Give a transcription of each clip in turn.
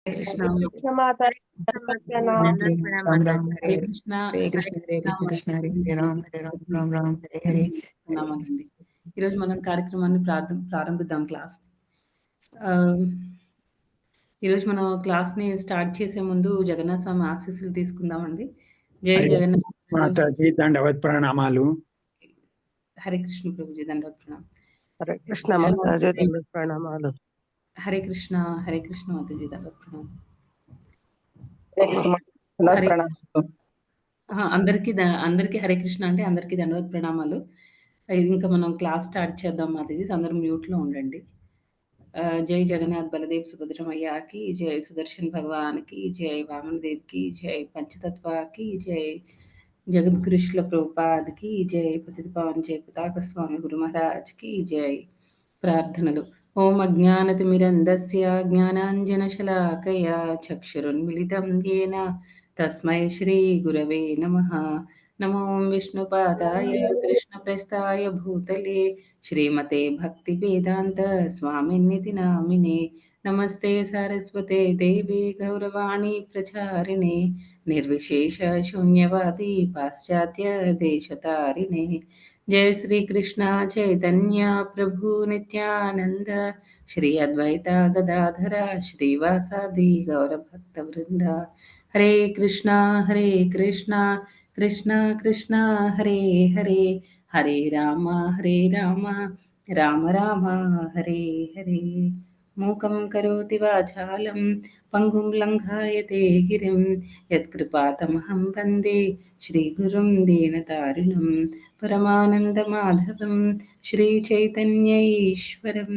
కృష్ణ కృష్ణ మాత హరే కృష్ణ హరే కృష్ణ హరే కృష్ణ కృష్ణ హరే హరే రామ్ హరే రామ్ రామ్ రామ్ హరే హరే. నామండి. ఈరోజు మనం కార్యక్రమాన్ని ప్రారంభిద్దాం క్లాస్. ఈరోజు మనం క్లాస్ని స్టార్ట్ చేసే ముందు జగన్నాథ స్వామి ఆశీస్సులు తీసుకుందామండి. జై జగన్నాథ్ మాతాజీ దండవత్ ప్రణామాలు. హరే కృష్ణ ప్రభుజీ దండవత్ ప్రణామం. హరే కృష్ణ మాతాజీ దండవత్ ప్రణామాలు. హరే కృష్ణ మాతాజీ దండవత్ ప్రణామం. అందరికీ హరే కృష్ణ అంటే అందరికీ దండవత్ ప్రణామాలు. ఇంకా మనం క్లాస్ స్టార్ట్ చేద్దాం మాతాజీ, అందరూ మ్యూట్లో ఉండండి. జై జగన్నాథ్ బలదేవ్ సుభద్రమయ్యాకి జై, సుదర్శన్ భగవాన్కి జై, వామన్ దేవ్కి జై, పంచతత్వాకి జై, జగద్గురు శ్రీల ప్రభుపాద్కి జై, పతిత పావన్ జై పతాక స్వామి గురు మహారాజ్కి జై. ప్రార్థనలు. ఓం అజ్ఞానతిమిరంధస్య జ్ఞానాంజనశలాకయా చక్షురున్మిళితం యేన తస్మై శ్రీ గురవే నమః. నమో విష్ణుపాదాయ కృష్ణప్రస్థాయ భూతలే శ్రీమతే భక్తివేదాంత స్వామినితి నామినే. నమస్తే సరస్వతే దేవి గౌరవాణి ప్రచారిణే నిర్విశేష శూన్యవాది పాశ్చాత్య దేశతారిణే. జయ శ్రీ కృష్ణ చైతన్య ప్రభు నిత్యానంద శ్రీ అద్వైత గదాధర శ్రీవాసాది గౌరభక్త వృంద. హరే కృష్ణ కృష్ణ కృష్ణ హరే హరే, హరే రామ రామ రామ హరే హరే. మూకం కరోతి వాచాలం పంగుం లంఘాయతే గిరిం యత్కృపాతమహం వందే శ్రీగురుం దీనతారిణం పరమానందమాధవం శ్రీ చైతన్య ఈశ్వరం.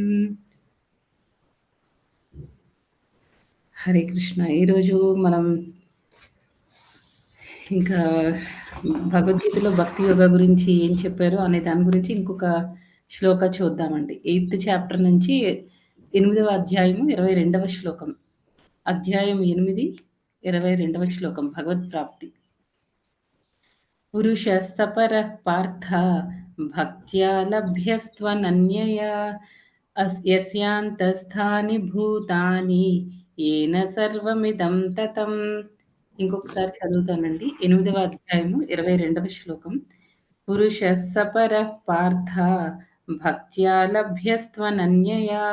హరే కృష్ణ. ఈరోజు మనం ఇంకా భగవద్గీతలో భక్తి యోగా గురించి ఏం చెప్పారు అనే దాని గురించి ఇంకొక శ్లోక చూద్దామండి. 8th చాప్టర్ నుంచి 8వ అధ్యాయము 22వ శ్లోకం. అధ్యాయం 8 22వ శ్లోకం. భగవత్ ప్రాప్తి. పురుష సపర పార్థ భక్త్యా లభ్యస్త్వనన్యయా యస్యాంతస్థాని భూతాని ఏన సర్వమిదం తతం. ఇంకొకసారి చదువుతానండి. 8వ అధ్యాయము 22వ శ్లోకం. పురుష సపర పార్థ భక్త్యా లభ్యస్త్వనన్యయా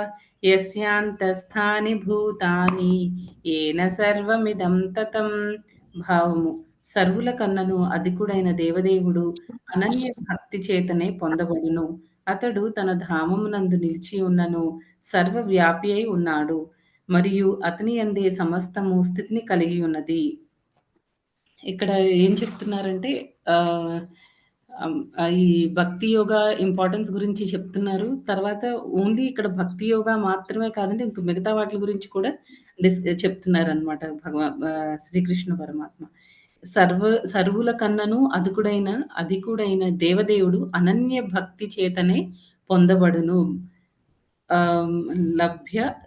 యస్యాంతస్థాని భూతాని ఏన సర్వమిదం తతం. భావము. సర్వుల కన్నను అధికుడైన దేవదేవుడు అనన్య భక్తి చేతనే పొందబడును. అతడు తన ధామమునందు నిలిచి ఉన్నను సర్వవ్యాపి అయి ఉన్నాడు, మరియు అతని యందే సమస్తము స్థితిని కలిగి ఉన్నది. ఇక్కడ ఏం చెప్తున్నారంటే ఈ భక్తి యోగా ఇంపార్టెన్స్ గురించి చెప్తున్నారు. తర్వాత ఓన్లీ ఇక్కడ భక్తి యోగా మాత్రమే కాదండి, ఇంక మిగతా వాటి గురించి కూడా చెప్తున్నారు అనమాట శ్రీకృష్ణ పరమాత్మ. సర్వుల కన్నను అధికుడైన దేవదేవుడు అనన్య భక్తి చేతనే పొందబడును.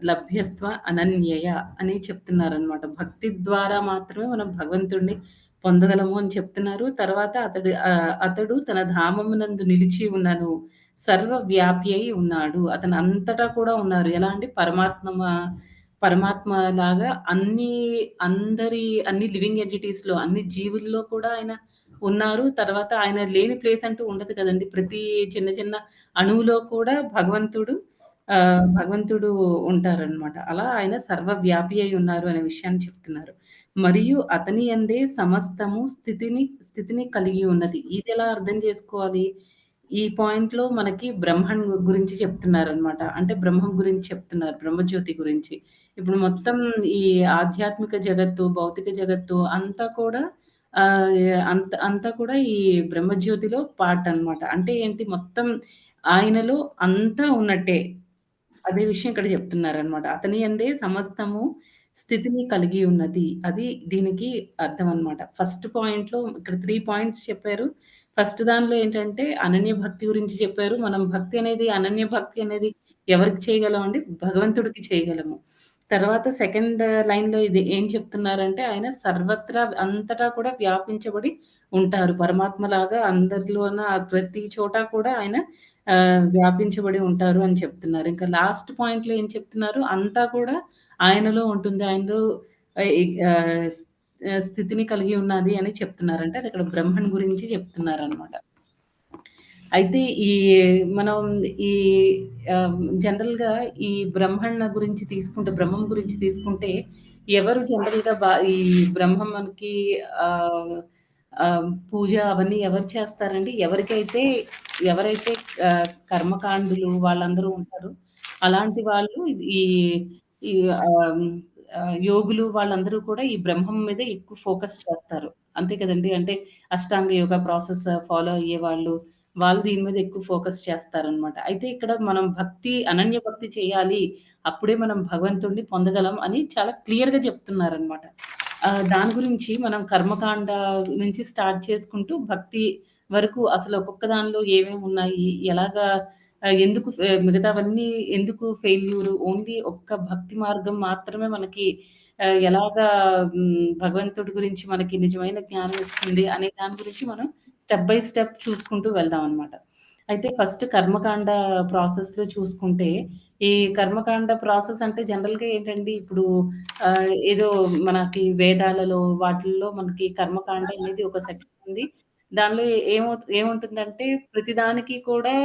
లభ్యస్త్వ అనన్యయ అని చెప్తున్నారనమాట. భక్తి ద్వారా మాత్రమే మనం భగవంతుడిని పొందగలము అని చెప్తున్నారు. తర్వాత అతడు తన ధామమునందు నిలిచి ఉన్నను సర్వవ్యాపి అయి ఉన్నాడు. అతను అంతటా కూడా ఉన్నారు. ఎలా అంటే పరమాత్మ లాగా అన్ని లివింగ్ ఎంటిటీస్ లో, అన్ని జీవుల్లో కూడా ఆయన ఉన్నారు. తర్వాత ఆయన లేని ప్లేస్ అంటూ ఉండదు కదండి. ప్రతి చిన్న చిన్న అణువులో కూడా భగవంతుడు ఉంటారనమాట. అలా ఆయన సర్వవ్యాపి అయి ఉన్నారు అనే విషయాన్ని చెప్తున్నారు. మరియు అతని యందే సమస్తము స్థితిని కలిగి ఉన్నది. ఇది ఎలా అర్థం చేసుకోవాలి? ఈ పాయింట్ లో మనకి బ్రహ్మం గురించి చెప్తున్నారనమాట. అంటే బ్రహ్మం గురించి చెప్తున్నారు, బ్రహ్మజ్యోతి గురించి. ఇప్పుడు మొత్తం ఈ ఆధ్యాత్మిక జగత్తు, భౌతిక జగత్తు అంతా కూడా ఈ బ్రహ్మజ్యోతిలో పార్ట్ అన్నమాట. అంటే ఏంటి? మొత్తం ఆయనలో అంతా ఉన్నట్టే. అదే విషయం ఇక్కడ చెప్తున్నారనమాట. అతని యందే సమస్తము స్థితిని కలిగి ఉన్నది. అది దీనికి అర్థం అన్నమాట. ఫస్ట్ పాయింట్ లో ఇక్కడ 3 పాయింట్స్ చెప్పారు. ఫస్ట్ దానిలో ఏంటంటే అనన్య భక్తి గురించి చెప్పారు. మనం అనన్య భక్తి అనేది ఎవరికి చేయగలం అండి? భగవంతుడికి చేయగలము. తర్వాత సెకండ్ లైన్ లో ఇది ఏం చెప్తున్నారంటే ఆయన సర్వత్రా అంతటా కూడా వ్యాపించబడి ఉంటారు. పరమాత్మలాగా అందరిలోన ప్రతి చోట కూడా ఆయన వ్యాపించబడి ఉంటారు అని చెప్తున్నారు. ఇంకా లాస్ట్ పాయింట్ లో ఏం చెప్తున్నారు? అంతా కూడా ఆయనలో ఉంటుంది. ఆయనలో ఆహ్, ఇ ఆహ్, స్ స్థితిని కలిగి ఉన్నది అని చెప్తున్నారు. అంటే అదక్కడ బ్రహ్మన్ గురించి చెప్తున్నారనమాట. అయితే మనం ఈ జనరల్‌గా ఈ బ్రహ్మణ గురించి తీసుకుంటే, బ్రహ్మం గురించి తీసుకుంటే, ఎవరు జనరల్‌గా ఈ బ్రహ్మం మనకి ఆహ్, పూజ అవన్నీ ఎవరు చేస్తారండి? ఎవరైతే కర్మకాండులు వాళ్ళందరూ ఉంటారో, అలాంటి వాళ్ళు ఈ ఈ ఆహ్, యోగులు వాళ్ళందరూ కూడా ఈ బ్రహ్మం మీద ఎక్కువ ఫోకస్ చేస్తారు. అంతే కదండీ! అంటే అష్టాంగ యోగ ప్రాసెస్ ఫాలో అయ్యేవాళ్ళు, వాళ్ళు దీని మీద ఎక్కువ ఫోకస్ చేస్తారనమాట. అయితే ఇక్కడ మనం అనన్య భక్తి చేయాలి. అప్పుడే మనం భగవంతుడిని పొందగలం అని చాలా క్లియర్‌గా చెప్తున్నారనమాట. దాని గురించి మనం కర్మకాండ నుంచి స్టార్ట్ చేసుకుంటూ భక్తి వరకు అసలు ఒక్కొక్క దానిలో ఏమేమి ఉన్నాయి? ఎలాగా ఎందుకు మిగతావన్నీ ఎందుకు ఫెయిల్యూర్? ఓన్లీ ఒక్క భక్తి మార్గం మాత్రమే మనకి ఎలాగా భగవంతుడి గురించి మనకి నిజమైన జ్ఞానం ఇస్తుంది అనే దాని గురించి మనం స్టెప్ బై స్టెప్ చూసుకుంటూ వెళ్దామనమాట. అయితే ఫస్ట్ కర్మకాండ ప్రాసెస్‌లో చూసుకుంటే, ఈ కర్మకాండ ప్రాసెస్ అంటే జనరల్‌గా ఏంటండి, ఇప్పుడు ఏదో మనకి వేదాలలో వాటిల్లో మనకి కర్మకాండ అనేది ఒక సెక్షన్ ఉంది. దానిలో ఏముంటుందంటే ప్రతిదానికి కూడా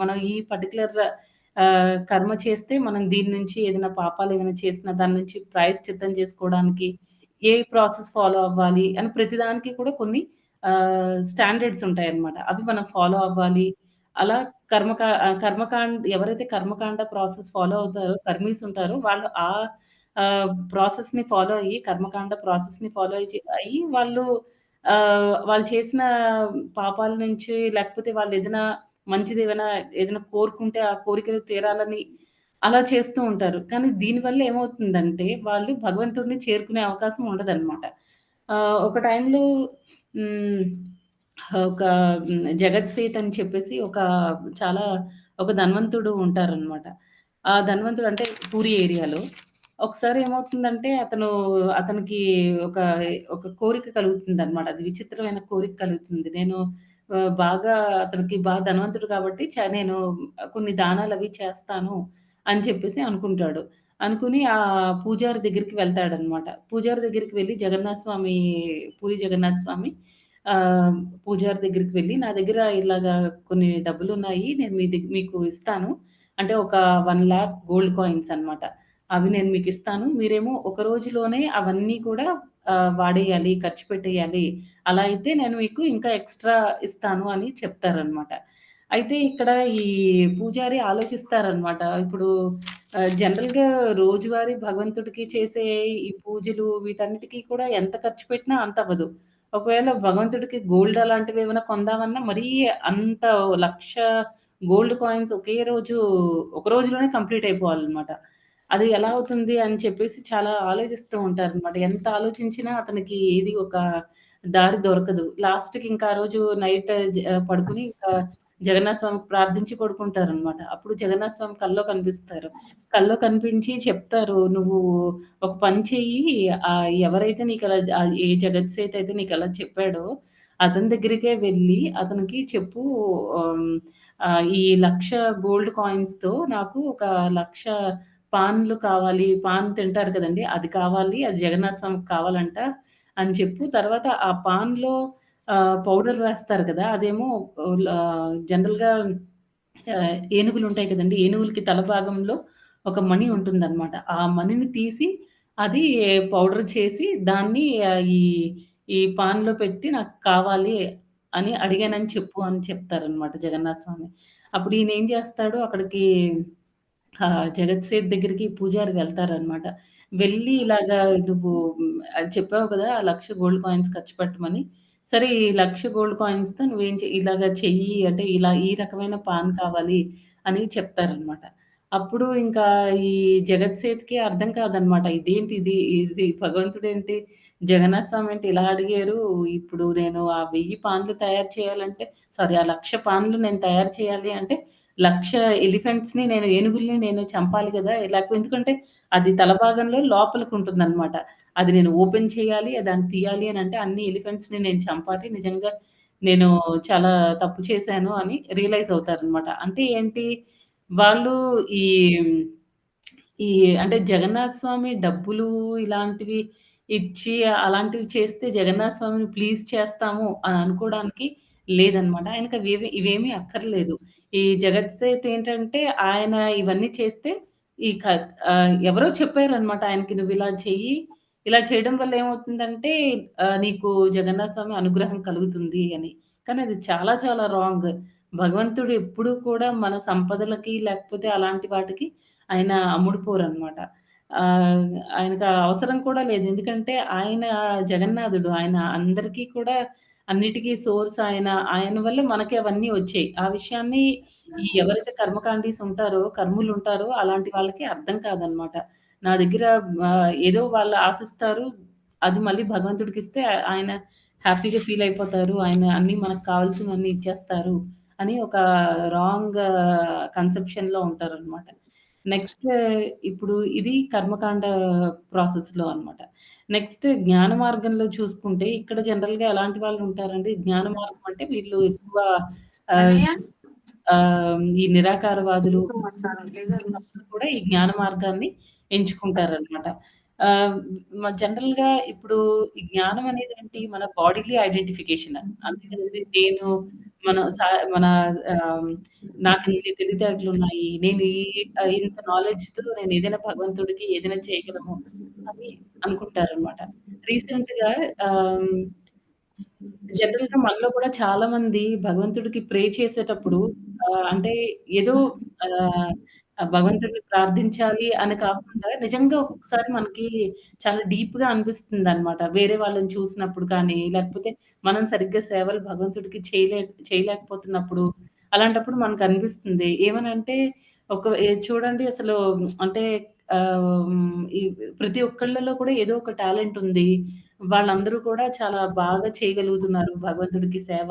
మనం ఈ పర్టిక్యులర్ కర్మ చేస్తే మనం దీని నుంచి ఏదైనా పాపాలేమైనా చేసినా దాని నుంచి ప్రాయశ్చిత్తం చేసుకోవడానికి ఏ ప్రాసెస్ ఫాలో అవ్వాలి అని ప్రతిదానికి కూడా కొన్ని స్టాండర్డ్స్ ఉంటాయన్నమాట. అవి మనం ఫాలో అవ్వాలి. అలా ఎవరైతే కర్మకాండ ప్రాసెస్ ఫాలో అవుతారో, కర్మీస్ ఉంటారో వాళ్ళు ప్రాసెస్‌ని ఫాలో అయ్యి, కర్మకాండ ప్రాసెస్‌ని ఫాలో అయ్యి వాళ్ళు చేసిన పాపాల నుంచి లేకపోతే ఏదైనా కోరుకుంటే ఆ కోరికలు తీరాలని అలా చేస్తూ ఉంటారు. కానీ దీనివల్ల ఏమవుతుందంటే వాళ్ళు భగవంతుడిని చేరుకునే అవకాశం ఉండదనమాట. ఒక టైంలో హ్మ్. ఒక జగత్సేత్ అని చెప్పేసి చాలా ఒక ధనవంతుడు ఉంటారనమాట. ఆ ధనవంతుడు అంటే పూరీ ఏరియాలో. ఒకసారి ఏమవుతుందంటే అతనికి ఒక ఒక కోరిక కలుగుతుందనమాట. అది విచిత్రమైన కోరిక కలుగుతుంది. నేను బాగా అతనికి బాగా ధనవంతుడు కాబట్టి నేను కొన్ని దానాలవి చేస్తాను అని చెప్పేసి అనుకుంటాడు. అనుకుని పూజారి దగ్గరికి వెళ్తాడనమాట. పూజారి దగ్గరికి వెళ్లి పూరి జగన్నాథ స్వామి ఆహ్, పూజారి దగ్గరికి వెళ్లి, "నా దగ్గర ఇలాగా కొన్ని డబ్బులున్నాయి. నేను మీకు ఇస్తాను. అంటే ఒక 1,00,000 గోల్డ్ కాయిన్స్ అన్నమాట. అవి నేను మీకిస్తాను. మీరేమో ఒక రోజులోనే అవన్నీ కూడా వాడేయాలి, ఖర్చు పెట్టేయాలి. అలా అయితే నేను మీకు ఇంకా ఎక్స్‌ట్రా ఇస్తాను" అని చెప్తారనమాట. అయితే ఇక్కడ ఈ పూజారి ఆలోచిస్తారనమాట. ఇప్పుడు జనరల్‌గా రోజువారీ భగవంతుడికి చేసే ఈ పూజలు వీటన్నిటికి కూడా ఎంత ఖర్చు పెట్టినా అంత అవ్వదు. ఒకవేళ భగవంతుడికి గోల్డ్ అలాంటివేమైనా కొందామన్నా మరీ అంత 1,00,000 గోల్డ్ కాయిన్స్ ఒక రోజులోనే కంప్లీట్ అయిపోవాలనమాట. అది ఎలా అవుతుంది అని చెప్పేసి చాలా ఆలోచిస్తూ ఉంటారనమాట. ఎంత ఆలోచించినా అతనికి ఏది ఒక దారి దొరకదు. లాస్ట్‌కి ఇంకా ఆ రోజు నైట్ పడుకొని ఇంకా జగన్నాథ స్వామికి ప్రార్థించి పడుకుంటారనమాట. అప్పుడు జగన్నాథ స్వామి కల్లో కనిపిస్తారు. కల్లో కనిపించి చెప్తారు, "నువ్వు ఒక పని చెయ్యి. ఎవరైతే ఏ జగత్సేత్ అయితే నీకలా చెప్పాడో, అతని దగ్గరికే వెళ్ళి అతనికి చెప్పు. ఆహ్, ఈ 1,00,000 గోల్డ్ కాయిన్స్‌తో నాకు ఒక 1,00,000 పాన్లు కావాలి. పాన్ తింటారు కదండీ! అది కావాలి. అది జగన్నాథ స్వామికి కావాలంట" అని చెప్పు. తర్వాత ఆ పాన్‌లో పౌడర్ వేస్తారు కదా! అదేమో జనరల్‌గా ఏనుగులుంటాయి కదండీ! ఏనుగులకి తల భాగంలో ఒక మణి ఉంటుందనమాట. ఆ మణిని తీసి అది పౌడర్ చేసి దాన్ని ఈ ఈ పాన్‌లో పెట్టి నాకు కావాలి అని అడిగానని చెప్పు అని చెప్తారనమాట జగన్నాథ స్వామి. అప్పుడు ఈయనేం చేస్తాడు, అక్కడికి జగత్ సేథ్ దగ్గరికి పూజారి వెళ్తారనమాట. వెళ్ళి ఇలాగా "నువ్వు అది చెప్పావు కదా! ఆ 1,00,000 గోల్డ్ కాయిన్స్ ఖర్చు పెట్టమని. సరే ఈ 1,00,000 గోల్డ్ కాయిన్స్‌తో ఇలాగ చెయ్యి, అంటే ఈ రకమైన పాన్ కావాలి" అని చెప్తారనమాట. అప్పుడు ఇంకా ఈ జగత్ సేథ్‌కి అర్థం కాదనమాట. ఇది భగవంతుడేంటి, జగన్నాథ స్వామి ఏంటి ఇలా అడిగారు. ఇప్పుడు నేను ఆ 1000 పాన్లు తయారు చేయాలంటే, సారీ, ఆ 1,00,000 పాన్లు నేను తయారు చేయాలి అంటే 1,00,000 ఏనుగుల్ని నేను చంపాలి గదా! ఎందుకంటే అది తల భాగంలో లోపలికుంటుందనమాట. అది నేను ఓపెన్ చేయాలి, దాన్ని తీయాలి అనంటే అన్ని ఎలిఫెంట్స్‌ని నేను చంపాలి. నిజంగా నేను చాలా తప్పు చేశాను అని రియలైజ్ అవుతారనమాట. అంటే ఏంటి, వాళ్ళు ఈ ఈ అంటే జగన్నాథ స్వామి డబ్బులు ఇలాంటివి ఇచ్చి, అలాంటివి చేస్తే జగన్నాథ స్వామిని ప్లీజ్ చేస్తాము అని అనుకోవడానికి లేదనమాట. ఆయనకి ఇవేమీ అక్కర్లేదు. ఈ జగత్సేత్ ఏంటంటే ఆయన ఇవన్నీ చేస్తే ఈ క ఎవరో చెప్పారనమాట ఆయనకి "నువ్విలా చెయ్యి. ఇలా చేయడం వల్ల ఏమవుతుందంటే నీకు జగన్నాథ స్వామి అనుగ్రహం కలుగుతుంది" అని. కానీ అది చాలా చాలా రాంగ్. భగవంతుడు ఎప్పుడూ కూడా మన సంపదలకి లేకపోతే అలాంటి వాటికి ఆయన అమ్ముడుపోరనమాట. ఆహ్, ఆయనకు ఆ అవసరం కూడా లేదు. ఎందుకంటే ఆయన జగన్నాథుడు. ఆయన అందరికీ కూడా అన్నిటికి సోర్స్ ఆయన. ఆయన వల్లే మనకి అవన్నీ వచ్చాయి. ఆ విషయాన్ని ఎవరైతే కర్మకాండీస్ ఉంటారో, కర్ములుంటారో అలాంటి వాళ్ళకి అర్థం కాదనమాట. నా దగ్గర ఏదో వాళ్ళు ఆశిస్తారు. అది మళ్ళీ భగవంతుడికిస్తే ఆయన హ్యాపీగా ఫీల్ అయిపోతారు. ఆయన అన్నీ మనకు కావాల్సినవన్నీ ఇచ్చేస్తారు అని ఒక రాంగ్ కన్సెప్షన్‌లో ఉంటారనమాట. నెక్స్ట్ ఇప్పుడు ఇది కర్మకాండ ప్రాసెస్‌లో అన్నమాట. నెక్స్ట్ జ్ఞాన మార్గంలో చూసుకుంటే ఇక్కడ జనరల్‌గా ఎలాంటి వాళ్ళుంటారంటే జ్ఞాన మార్గం అంటే వీళ్ళు ఎక్కువ ఆహ్, ఈ నిరాకారవాదులు కూడా ఈ జ్ఞాన మార్గాన్ని ఎంచుకుంటారనమాట. ఆహ్, జనరల్‌గా ఇప్పుడు ఈ జ్ఞానం అనేదేంటి మన బాడీలీ ఐడెంటిఫికేషన్. అంతే కదండీ! మన సా మన ఆహ్, నాకు ఇన్ని తెలివితేటలున్నాయి. నేను ఇంత నాలెడ్జ్‌తో నేను ఏదైనా భగవంతుడికి ఏదైనా చేయగలము అని అనుకుంటారనమాట. రీసెంట్‌గా ఆహ్, జనరల్‌గా మనలో కూడా చాలా మంది భగవంతుడికి ప్రే చేసేటప్పుడు అంటే ఏదో ఆహ్, భగవంతుడిని ప్రార్థించాలి అని కాకుండా నిజంగా ఒక్కొక్కసారి మనకి చాలా డీప్‌గా అనిపిస్తుందనమాట. వేరే వాళ్ళని చూసినప్పుడు కానీ, లేకపోతే మనం సరిగ్గా సేవలు భగవంతుడికి చేయలేకపోతున్నప్పుడు, అలాంటప్పుడు మనకనిపిస్తుంది. ఏమనంటే చూడండి అసలు అంటే ఈ ప్రతి ఒక్కళ్ళలో కూడా ఏదో ఒక టాలెంట్ ఉంది. వాళ్ళందరూ కూడా చాలా బాగా చేయగలుగుతున్నారు భగవంతుడికి సేవ.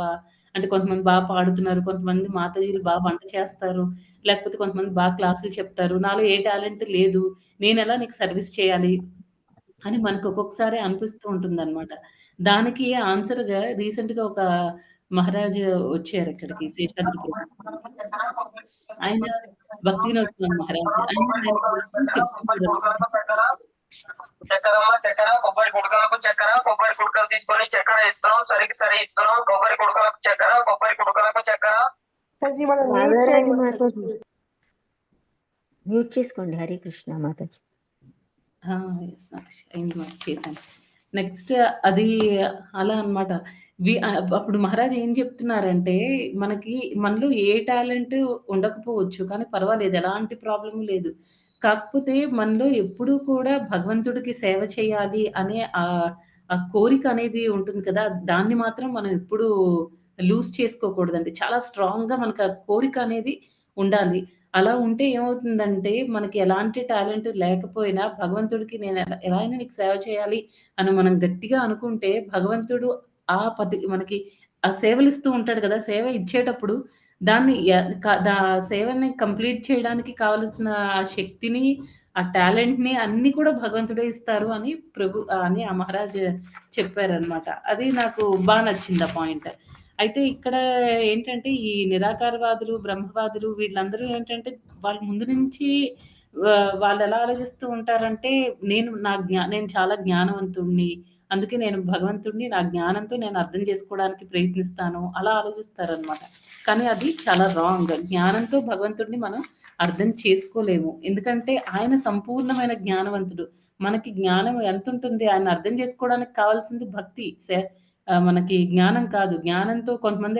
అంటే కొంతమంది పాడుతున్నారు, కొంతమంది మాతాజీలు వంట చేస్తారు, లేకపోతే కొంతమంది క్లాసులు చెప్తారు. నాలో ఏ టాలెంట్ లేదు. నేనెలా నీకు సర్విస్ చేయాలి? అని మనకు ఒక్కొక్కసారి అనిపిస్తూ ఉంటుందనమాట. దానికి ఆన్సర్‌గా రీసెంట్‌గా ఒక మహారాజ్ వచ్చారు ఇక్కడికి శేషాద్రి ప్రభు. ఆయన భక్తి వినోద్ స్వామి మహారాజ్. ఆయన చెప్తుంటారనమాట. చక్కెరమ్మ చక్కెర, కొబ్బరి కుడకలకు చక్కెర, కొబ్బరి కుడకలు తీసుకొని చక్కెర ఇస్తున్నాం, సరికి సరి ఇస్తున్నాం, కొబ్బరి కుడకలకు చక్కెర, కొబ్బరి కుడకలకు చక్కెర. మాధవరాణి మాతాజీ మ్యూట్ చేసుకోండి. హరే కృష్ణ మాతాజీ. యెస్ మాతాజీ. అయింది చేశాను. నెక్స్ట్ అది అలా అన్నమాట. అప్పుడు మహారాజ్ ఏం చెప్తున్నారంటే, మనలో ఏ టాలెంట్ ఉండకపోవచ్చు. కానీ పర్వాలేదు. ఎలాంటి ప్రాబ్లమ్ లేదు. కాకపోతే మనలో ఎప్పుడూ కూడా భగవంతుడికి సేవ చేయాలి అనే ఆ కోరిక అనేది ఉంటుంది కదా! దాన్ని మాత్రం మనం ఎప్పుడూ లూజ్ చేసుకోకూడదండి. చాలా స్ట్రాంగ్‌గా మనకు ఆ కోరిక అనేది ఉండాలి. అలా ఉంటే ఏమవుతుందంటే, మనకి ఎలాంటి టాలెంట్ లేకపోయినా భగవంతుడికి నేను ఎలా అయినా నీకు సేవ చేయాలి అని మనం గట్టిగా అనుకుంటే, భగవంతుడు మనకి ఆ సేవలిస్తూ ఉంటాడు కదా! సేవ ఇచ్చేటప్పుడు దాన్ని య క దా సేవని కంప్లీట్ చేయడానికి కావాల్సిన ఆ శక్తిని, ఆ టాలెంట్‌ని అన్నీ కూడా భగవంతుడే ఇస్తారు అని అని ఆ మహారాజ్ చెప్పారనమాట. అది నాకు నచ్చింది ఆ పాయింట్. అయితే ఇక్కడ ఏంటంటే, ఈ నిరాకారవాదులు, బ్రహ్మవాదులు వీళ్ళందరూ ఏంటంటే, వాళ్ళు ముందు నుంచి వాళ్ళెలా ఆలోచిస్తూ ఉంటారంటే, నేను చాలా జ్ఞానవంతుడిని. అందుకే నేను భగవంతుడిని నా జ్ఞానంతో నేను అర్థం చేసుకోవడానికి ప్రయత్నిస్తాను. అలా ఆలోచిస్తారనమాట. కానీ అది చాలా రాంగ్. జ్ఞానంతో భగవంతుడిని మనం అర్థం చేసుకోలేము. ఎందుకంటే, ఆయన సంపూర్ణమైన జ్ఞానవంతుడు. మనకి జ్ఞానం ఎంతుంటుంది? ఆయన్ని అర్థం చేసుకోవడానికి కావాల్సింది భక్తి. మనకి జ్ఞానం కాదు. జ్ఞానంతో కొంతమంది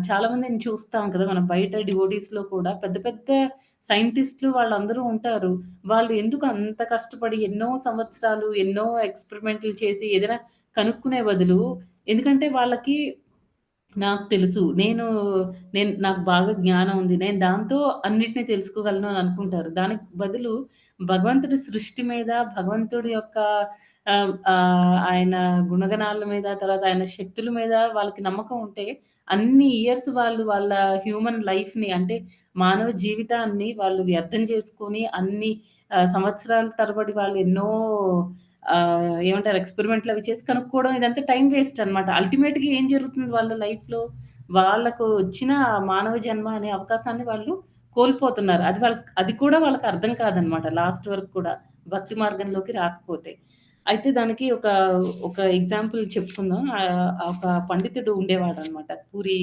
చాలా మందిని చూస్తాం కదా! మనం బయట డివోటీస్‌లో కూడా పెద్ద పెద్ద సైంటిస్ట్‌లు వాళ్ళందరూ ఉంటారు. వాళ్ళు ఎందుకు అంత కష్టపడి ఎన్నో సంవత్సరాలు, ఎన్నో ఎక్స్‌పెరిమెంట్‌లు చేసి ఏదైనా కనుక్కునే బదులు ఎందుకంటే వాళ్ళకి నాకు తెలుసు. నాకు బాగా జ్ఞానం ఉంది. నేను దాంతో అన్నిటిని తెలుసుకోగలను అని అనుకుంటారు. దానికి బదులు భగవంతుడి సృష్టి మీద, భగవంతుడి యొక్క ఆయన గుణగణాల మీద, తర్వాత ఆయన శక్తుల మీద వాళ్ళకి నమ్మకం ఉంటే, అన్ని ఇయర్స్ వాళ్ళు వాళ్ళ హ్యూమన్ లైఫ్‌ని అంటే మానవ జీవితాన్ని వాళ్ళు వ్యర్థం చేసుకొని, అన్ని సంవత్సరాల తరబడి వాళ్ళు ఎన్నో ఏమంటారు ఎక్స్‌పెరిమెంట్‌లు అవి చేసి కనుక్కోవడం ఇదంతా టైమ్ వేస్ట్ అన్నమాట. అల్టిమేట్‌గా ఏం జరుగుతుంది వాళ్ళ లైఫ్‌లో, వాళ్ళకు వచ్చిన మానవ జన్మ అనే అవకాశాన్ని వాళ్ళు కోల్పోతున్నారు. అది కూడా వాళ్ళకి అర్థం కాదనమాట లాస్ట్ వరకు కూడా భక్తి మార్గంలోకి రాకపోతే. అయితే దానికి ఒక ఎగ్జాంపుల్ చెప్పుకుందాం. ఒక పండితుడు ఉండేవాడనమాట పూరీ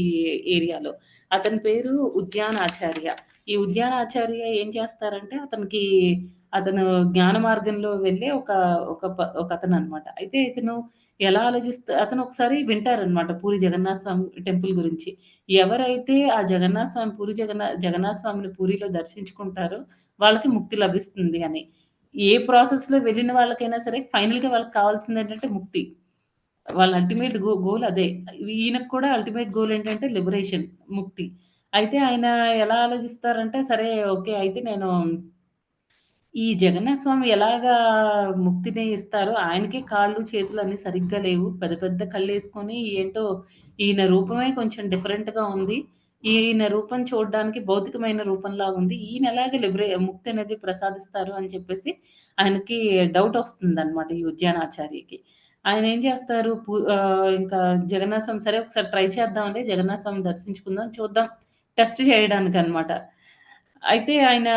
ఏరియాలో. అతని పేరు ఉద్యానాచార్య. ఈ ఉద్యానాచార్య ఏం చేస్తారంటే అతను జ్ఞాన మార్గంలో వెళ్ళే ఒకతననమాట. అయితే ఇతను ఎలా అతను ఒకసారి వింటారనమాట పూరి జగన్నాథ స్వామి టెంపుల్ గురించి. ఎవరైతే ఆ జగన్నాథ స్వామి జగన్నాథ స్వామిని పూరిలో దర్శించుకుంటారో వాళ్ళకి ముక్తి లభిస్తుంది అని. ఏ ప్రాసెస్‌లో వెళ్ళిన వాళ్ళకైనా సరే ఫైనల్‌గా వాళ్ళకి కావాల్సిందేంటంటే ముక్తి. వాళ్ళ అల్టిమేట్ గోల్ అదే. ఈయనకు కూడా అల్టిమేట్ గోల్ ఏంటంటే లిబరేషన్, ముక్తి. అయితే ఆయన ఎలా ఆలోచిస్తారంటే సరే ఓకే. అయితే నేను ఈ జగన్నాథ స్వామి ఎలాగా ముక్తిని ఇస్తారో ఆయనకే కాళ్ళు, చేతులు అన్నీ సరిగ్గా లేవు. పెద్ద పెద్ద కళ్ళేసుకొని ఏంటో ఈయన రూపమే కొంచెం డిఫరెంట్‌గా ఉంది. ఈయన రూపం చూడడానికి భౌతికమైన రూపంలా ఉంది. ఈయన ఎలాగా ముక్తి అనేది ప్రసాదిస్తారు అని చెప్పేసి ఆయనకి డౌట్ వస్తుందన్నమాట ఈ ఉద్యానాచార్యకి. ఆయనేం చేస్తారు ఇంకా జగన్నాథ స్వామి సరే ఒకసారి ట్రై చేద్దాంలే జగన్నాథ స్వామిని దర్శించుకుందాం, చూద్దాం టెస్ట్ చేయడానికనమాట. అయితే ఆయన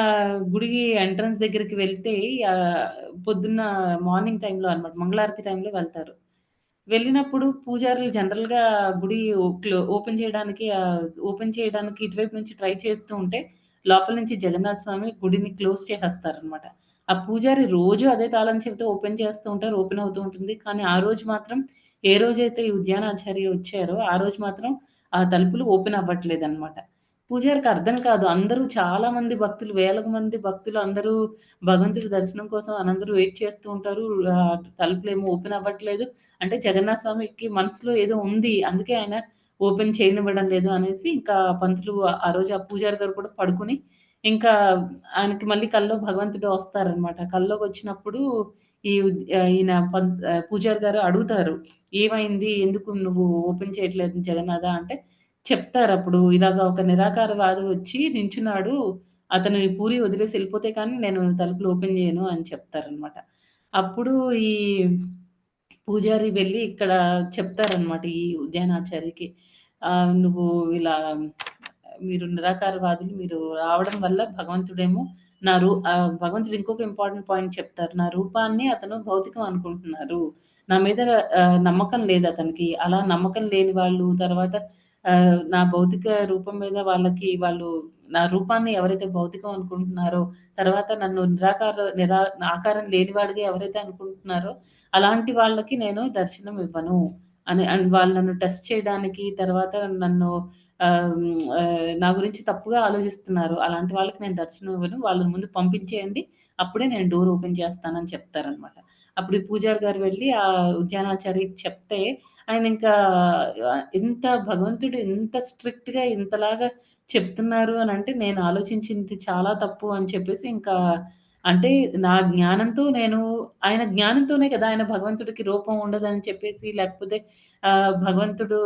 గుడికి ఎంట్రన్స్ దగ్గరికి వెళ్తే పొద్దున్న మార్నింగ్ టైమ్‌లో అన్నమాట. మంగళారతి టైమ్‌లో వెళ్తారు. వెళ్ళినప్పుడు పూజారులు జనరల్‌గా గుడి ఓపెన్ చేయడానికి ఇటువైపు నుంచి ట్రై చేస్తూ ఉంటే, లోపల నుంచి జగన్నాథ స్వామి గుడిని క్లోజ్ చేసేస్తారనమాట. ఆ పూజారి రోజు అదే తాళం చెవితో ఓపెన్ చేస్తూ ఉంటారు. ఓపెన్ అవుతూ ఉంటుంది. కానీ ఆ రోజు మాత్రం ఏ రోజైతే ఈ ఉద్యానాచార్య వచ్చారో, ఆ రోజు మాత్రం ఆ తలుపులు ఓపెన్ అవ్వట్లేదనమాట. పూజారికి అర్థం కాదు. అందరూ చాలా మంది భక్తులు, వేలకు మంది భక్తులు అందరూ భగవంతుడి దర్శనం కోసం అందరూ వెయిట్ చేస్తూ ఉంటారు. తలుపులేమో ఓపెన్ అవ్వట్లేదు. అంటే జగన్నాథ స్వామికి మనసులో ఏదో ఉంది. అందుకే ఆయన ఓపెన్ చేయనివ్వడం లేదు అనేసి ఇంకా పంతులు ఆ రోజు ఆ పూజారి గారు కూడా పడుకొని, ఇంకా ఆయనకి మళ్ళీ కల్లో భగవంతుడు వస్తారనమాట. కల్లోకొచ్చినప్పుడు ఈయన పూజారి గారు అడుగుతారు. "ఏమైంది? ఎందుకు నువ్వు ఓపెన్ చేయట్లేదు జగన్నాథ" అంటే చెప్తారప్పుడు. ఇలాగ ఒక నిరాకారవాది వచ్చి నించున్నాడు. అతను ఈ పూరి వదిలేసి ఎళ్ళిపోతే కానీ నేను తలుపులు ఓపెన్ చేయను అని చెప్తారనమాట. అప్పుడు ఈ పూజారి వెళ్ళి ఇక్కడ చెప్తారనమాట ఈ ఉద్యానాచార్యకి. "నువ్వు ఇలా మీరు నిరాకారవాదులు మీరు రావడం వల్ల భగవంతుడేమో భగవంతుడు ఇంకొక ఇంపార్టెంట్ పాయింట్ చెప్తారు. నా రూపాన్ని అతను భౌతికం అనుకుంటున్నారు. నా మీద నమ్మకం లేదు అతనికి. అలా నమ్మకం లేని వాళ్ళు తర్వాత నా భౌతిక రూపం మీద వాళ్ళు నా రూపాన్ని ఎవరైతే భౌతికం అనుకుంటున్నారో, తర్వాత నన్ను ఆకారం లేనివాడిగా ఎవరైతే అనుకుంటున్నారో, అలాంటి వాళ్ళకి నేను దర్శనం ఇవ్వను" అండ్ వాళ్ళు నన్ను టెస్ట్ చేయడానికి తర్వాత నన్ను నా గురించి తప్పుగా ఆలోచిస్తున్నారు. అలాంటి వాళ్ళకి నేను దర్శనం ఇవ్వను. వాళ్ళని ముందు పంపించేయండి. అప్పుడే నేను డోర్ ఓపెన్ చేస్తానని చెప్తారనమాట. అప్పుడు ఈ పూజారి గారు వెళ్లి ఆ ఉద్యానాచార్యకి చెప్తే ఆయన ఇంకా భగవంతుడు ఇంత స్ట్రిక్ట్‌గా ఇంతలాగా చెప్తున్నారు అనంటే నేను ఆలోచించింది చాలా తప్పు అని చెప్పేసి ఇంకా అంటే నా జ్ఞానంతో ఆయన జ్ఞానంతోనే కదా! ఆయన భగవంతుడికి రూపం ఉండదని చెప్పేసి లేకపోతే భగవంతుడు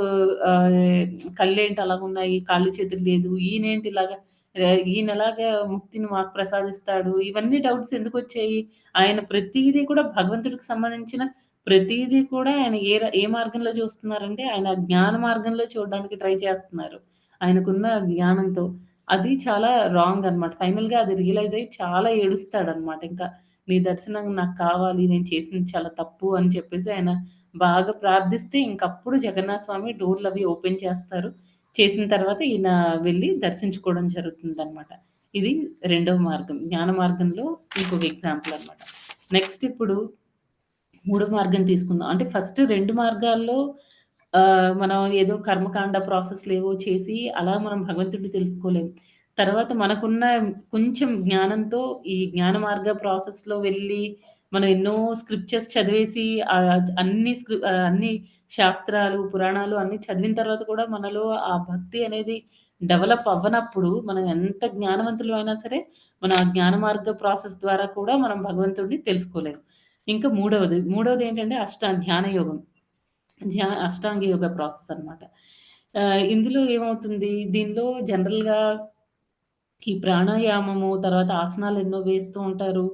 ఆహ్, కళ్ళేంటి అలాగున్నాయి, కాళ్ళు చేతులు లేదు, ఈయనేంటి ఇలాగా ఈయనెలాగా ముక్తిని మాకు ప్రసాదిస్తాడు, ఇవన్నీ డౌట్స్ ఎందుకొచ్చాయి? ఆయన ప్రతీదీ కూడా భగవంతుడికి సంబంధించిన ప్రతీదీ కూడా ఆయన ఏ మార్గంలో చూస్తున్నారంటే, ఆయన జ్ఞాన మార్గంలో చూడడానికి ట్రై చేస్తున్నారు. ఆయనకున్న జ్ఞానంతో. అది చాలా రాంగ్ అన్నమాట. ఫైనల్‌గా అది రియలైజ్ అయ్యి చాలా ఏడుస్తాడన్నమాట. ఇంకా నీ దర్శనం నాకు కావాలి. నేను చేసింది చాలా తప్పు అని చెప్పేసి ఆయన బాగా ప్రార్థిస్తే ఇంకప్పుడు జగన్నాథ స్వామి డోర్‌లవి ఓపెన్ చేస్తారు. చేసిన తర్వాత ఈయన వెళ్లి దర్శించుకోవడం జరుగుతుందన్నమాట. ఇది రెండవ మార్గం. జ్ఞాన మార్గంలో ఇంకొక ఎగ్జాంపుల్ అన్నమాట. నెక్స్ట్ ఇప్పుడు మూడో మార్గం తీసుకుందాం. అంటే ఫస్ట్ 2 మార్గాల్లో మనం ఏదో కర్మకాండ ప్రాసెస్‌లేవో చేసి అలా మనం భగవంతుడిని తెలుసుకోలేం. తర్వాత మనకున్న కొంచెం జ్ఞానంతో ఈ జ్ఞాన మార్గ ప్రాసెస్‌లో వెళ్ళి మనం ఎన్నో స్క్రిప్చర్స్ చదివేసి అన్ని శాస్త్రాలు, పురాణాలు అన్నీ చదివిన తర్వాత కూడా మనలో ఆ భక్తి అనేది డెవలప్ అవ్వనప్పుడు మనం ఎంత జ్ఞానవంతులు అయినా సరే మన జ్ఞాన మార్గ ప్రాసెస్ ద్వారా కూడా మనం భగవంతుడిని తెలుసుకోలేం. ఇంకా మూడవదేంటంటే ధ్యాన యోగం. అష్టాంగ యోగ ప్రాసెస్ అన్నమాట. ఇందులో ఏమవుతుంది? దీనిలో జనరల్‌గా ఈ ప్రాణాయామము, తర్వాత ఆసనాలు ఎన్నో వేస్తూ ఉంటారు.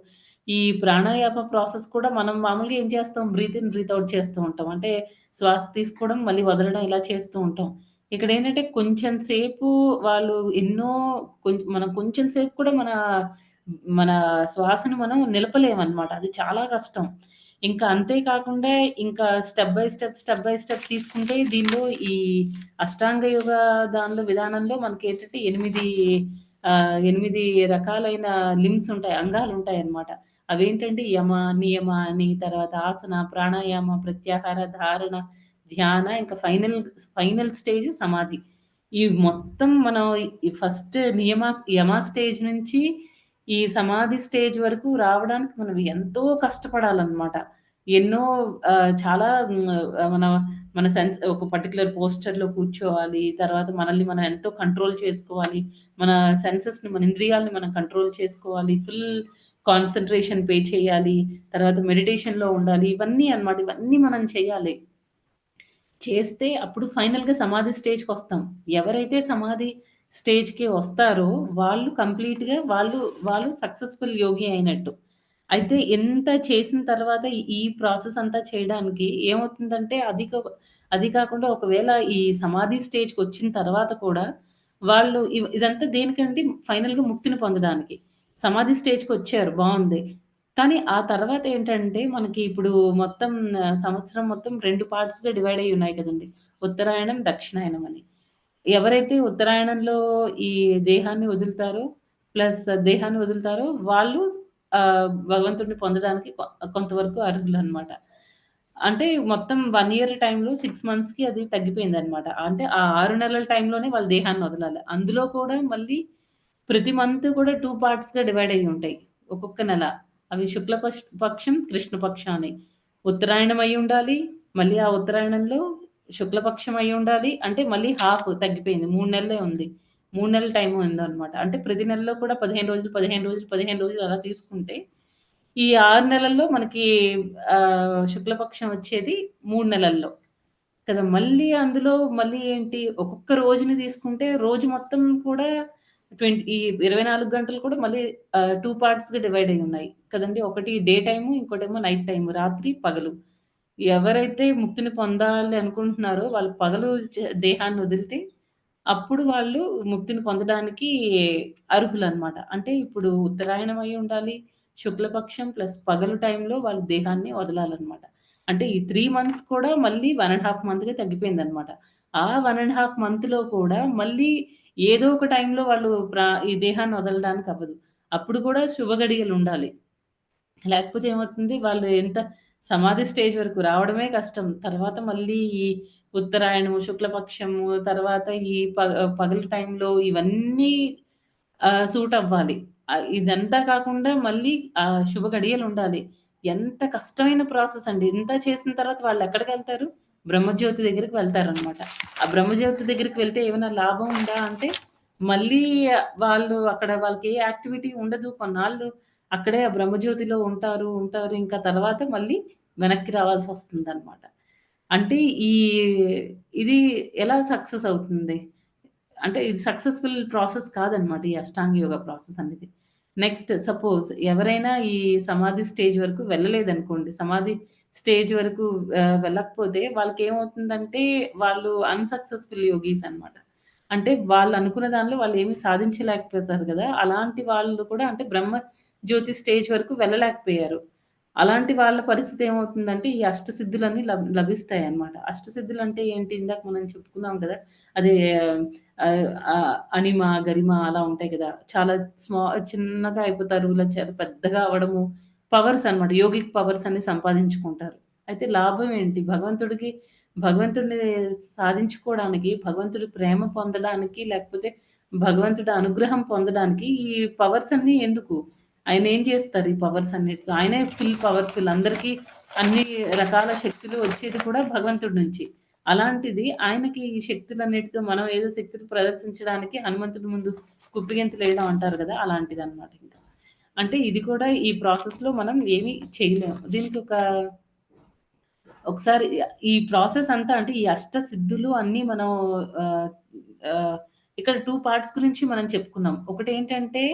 ఈ ప్రాణాయామ ప్రాసెస్ కూడా మనం మామూలుగా ఏం చేస్తాం? బ్రీత్ ఇన్, బ్రీత్ ఔట్ చేస్తూ ఉంటాం. అంటే శ్వాస తీసుకోవడం, మళ్ళీ వదలడం ఇలా చేస్తూ ఉంటాం. ఇక్కడేంటంటే కొంచెం సేపు వాళ్ళు ఎన్నో మనం కొంచెం సేపు కూడా మన శ్వాసను మనం నిలపలేమనమాట. అది చాలా కష్టం. ఇంకా అంతే కాకుండా ఇంకా స్టెప్ బై స్టెప్ తీసుకుంటే దీనిలో ఈ అష్టాంగ యోగ విధానంలో మనకేంటంటే 8 రకాలైన లింబ్స్ ఉంటాయి. అంగాలుంటాయన్నమాట. అవేంటంటే యమ, నియమ అని, తర్వాత ఆసన, ప్రాణాయామ, ప్రత్యాహార, ధారణ, ధ్యాన, ఇంకా ఫైనల్ స్టేజ్ సమాధి. ఈ మొత్తం మనం ఈ ఫస్ట్ యమ స్టేజ్ నుంచి ఈ సమాధి స్టేజ్ వరకు రావడానికి మనం ఎంతో కష్టపడాలన్నమాట. ఎన్నో చాలా మన మన ఒక పర్టిక్యులర్ పోస్చర్‌లో కూర్చోవాలి. తర్వాత మనల్ని మనం ఎంతో కంట్రోల్ చేసుకోవాలి. మన మన ఇంద్రియాల్ని మనం కంట్రోల్ చేసుకోవాలి. ఫుల్ కాన్సంట్రేషన్ పే చేయాలి. తర్వాత మెడిటేషన్‌లో ఉండాలి. ఇవన్నీ అన్నమాట. ఇవన్నీ మనం చేయాలి. చేస్తే అప్పుడు ఫైనల్‌గా సమాధి స్టేజ్‌కొస్తాం. ఎవరైతే సమాధి స్టేజ్‌కి వస్తారో వాళ్ళు కంప్లీట్‌గా వాళ్ళు సక్సెస్‌ఫుల్ యోగి అయినట్టు. అయితే ఎంత చేసిన తర్వాత ఈ ప్రాసెస్ అంతా చేయడానికి ఏమవుతుందంటే అది కాకుండా ఒకవేళ ఈ సమాధి స్టేజ్‌కొచ్చిన తర్వాత కూడా వాళ్ళు ఇదంతా దేనికంటే ఫైనల్‌గా ముక్తిని పొందడానికి. సమాధి స్టేజ్‌కొచ్చారు బావుంది. కానీ ఆ తర్వాత ఏంటంటే మనకి ఇప్పుడు మొత్తం సంవత్సరం మొత్తం 2 పార్ట్స్‌గా డివైడ్ అయ్యి ఉన్నాయి కదండీ. ఉత్తరాయణం, దక్షిణాయనం అని. ఎవరైతే ఉత్తరాయణంలో ఈ దేహాన్ని వదులుతారో దేహాన్ని వదులుతారో వాళ్ళు భగవంతుడిని పొందడానికి కొంతవరకు అర్హులనమాట. అంటే మొత్తం 1 ఇయర్ టైమ్‌లో 6 మంత్స్‌కి అది తగ్గిపోయిందనమాట. అంటే ఆ 6 నెలల టైంలోనే వాళ్ళు దేహాన్ని వదలాలి. అందులో కూడా మళ్ళీ ప్రతి మంత్ కూడా 2 పార్ట్స్‌గా డివైడ్ అయ్యి ఉంటాయి. ఒక్కొక్క నెల. అవి పక్షం, కృష్ణ పక్షం అని. ఉత్తరాయణం అయ్యుండాలి. మళ్ళీ ఆ ఉత్తరాయణంలో శుక్లపక్షం అయ్యుండాలి. అంటే మళ్ళీ హాఫ్ తగ్గిపోయింది. 3 నెలలే ఉంది. 3 నెలల టైం ఉందనమాట. అంటే ప్రతి నెలలో కూడా 15 రోజులు, 15 రోజులు, 15 రోజులు అలా తీసుకుంటే ఈ 6 నెలల్లో మనకి శుక్లపక్షం వచ్చేది 3 నెలల్లో. కదా! మళ్ళీ ఏంటి ఒక్కొక్క రోజుని తీసుకుంటే రోజు మొత్తం కూడా ఈ 24 గంటలు కూడా మళ్ళీ 2 పార్ట్స్‌గా డివైడ్ అయ్యి ఉన్నాయి కదండీ! ఒకటి డే టైము, ఇంకోటేమో నైట్ టైము. రాత్రి, పగలు. ఎవరైతే ముక్తిని పొందాలి అనుకుంటున్నారో వాళ్ళు పగలు దేహాన్ని వదిలితే అప్పుడు వాళ్ళు ముక్తిని పొందడానికి అర్హులనమాట. అంటే ఇప్పుడు ఉత్తరాయణం అయ్యి ఉండాలి. శుక్లపక్షం ప్లస్ పగలు టైంలో వాళ్ళు దేహాన్ని వదలాలనమాట. అంటే ఈ 3 మంత్స్ కూడా మళ్ళీ 1 ½ మంత్‌గా తగ్గిపోయిందనమాట. ఆ 1 ½ మంత్‌లో కూడా మళ్ళీ ఏదో ఒక టైంలో వాళ్ళు ఈ దేహాన్ని వదలడానికి అవ్వదు. అప్పుడు కూడా శుభ గడియలుండాలి. లేకపోతే ఏమవుతుంది వాళ్ళు సమాధి స్టేజ్ వరకు రావడమే కష్టం. తర్వాత మళ్ళీ ఈ ఉత్తరాయణము, శుక్లపక్షము, తర్వాత ఈ పగలు టైంలో ఇవన్నీ సూట్ అవ్వాలి. ఇదంతా కాకుండా మళ్ళీ శుభ గడియలుండాలి. ఎంత కష్టమైన ప్రాసెస్ అండి. ఇంత చేసిన తర్వాత వాళ్ళెక్కడికెళ్తారు? బ్రహ్మజ్యోతి దగ్గరికి వెళ్తారనమాట. ఆ బ్రహ్మజ్యోతి దగ్గరికి వెళ్తే ఏమైనా లాభం ఉందా అంటే, మళ్ళీ వాళ్ళకి ఏ యాక్టివిటీ ఉండదు. కొన్నాళ్ళు అక్కడే ఆ బ్రహ్మజ్యోతిలో ఉంటారు. ఇంకా తర్వాత మళ్ళీ వెనక్కి రావాల్సొస్తుందనమాట. అంటే ఇది ఎలా సక్సెస్ అవుతుంది? అంటే ఇది సక్సెస్‌ఫుల్ ప్రాసెస్ కాదనమాట. ఈ అష్టాంగ యోగ ప్రాసెస్ అనేది. నెక్స్ట్ సపోజ్ ఎవరైనా ఈ సమాధి స్టేజ్ వరకు వెళ్ళలేదనుకోండి. సమాధి స్టేజ్ వరకు వెళ్ళకపోతే వాళ్ళకేమవుతుందంటే వాళ్ళు అన్‌సక్సెస్‌ఫుల్ యోగీస్ అనమాట. అంటే వాళ్ళు అనుకున్న దానిలో వాళ్ళేమి సాధించలేకపోతారు గదా! అలాంటి వాళ్ళు కూడా అంటే బ్రహ్మ జ్యోతి స్టేజ్ వరకు వెళ్ళలేకపోయారు. అలాంటి వాళ్ళ పరిస్థితి ఏమవుతుందంటే ఈ అష్టసిద్ధులన్నీ లభిస్తాయన్నమాట. అష్టసిద్ధులంటే ఏంటి? ఇందాక మనం చెప్పుకున్నాం కదా! అదే అణిమ, గరిమ అలా ఉంటాయి కదా! చాలా చిన్నగా అయిపోతారు. ఇలా చాలా పెద్దగా అవ్వడము. పవర్స్ అన్నమాట. యోగిక్ పవర్స్ అన్ని సంపాదించుకుంటారు. అయితే లాభం ఏంటి? భగవంతుడిని సాధించుకోవడానికి, భగవంతుడి ప్రేమ పొందడానికి, లేకపోతే భగవంతుడి అనుగ్రహం పొందడానికి ఈ పవర్స్ అన్నీ ఎందుకు? ఆయనేం చేస్తారు ఈ పవర్స్ అన్నిటితో? ఆయనే ఫుల్ పవర్‌ఫుల్. అందరికీ అన్ని రకాల శక్తులు వచ్చేది కూడా భగవంతుడి నుంచి. అలాంటిది ఆయనకి ఈ శక్తులన్నిటితో మనం ఏదో శక్తులు ప్రదర్శించడానికి హనుమంతుడి ముందు కుప్పిగంతులేయడం అంటారు గదా! అలాంటిదనమాట ఇంకా. అంటే ఇది కూడా ఈ ప్రాసెస్‌లో మనం ఏమి చేయలేము. ఒకసారి ఈ ప్రాసెస్ అంతా అంటే ఈ సిద్ధులు అన్నీ మనం ఆహ్, ఆహ్, ఇక్కడ 2 పార్ట్స్ గురించి మనం చెప్పుకున్నాం. ఒకటేంటంటే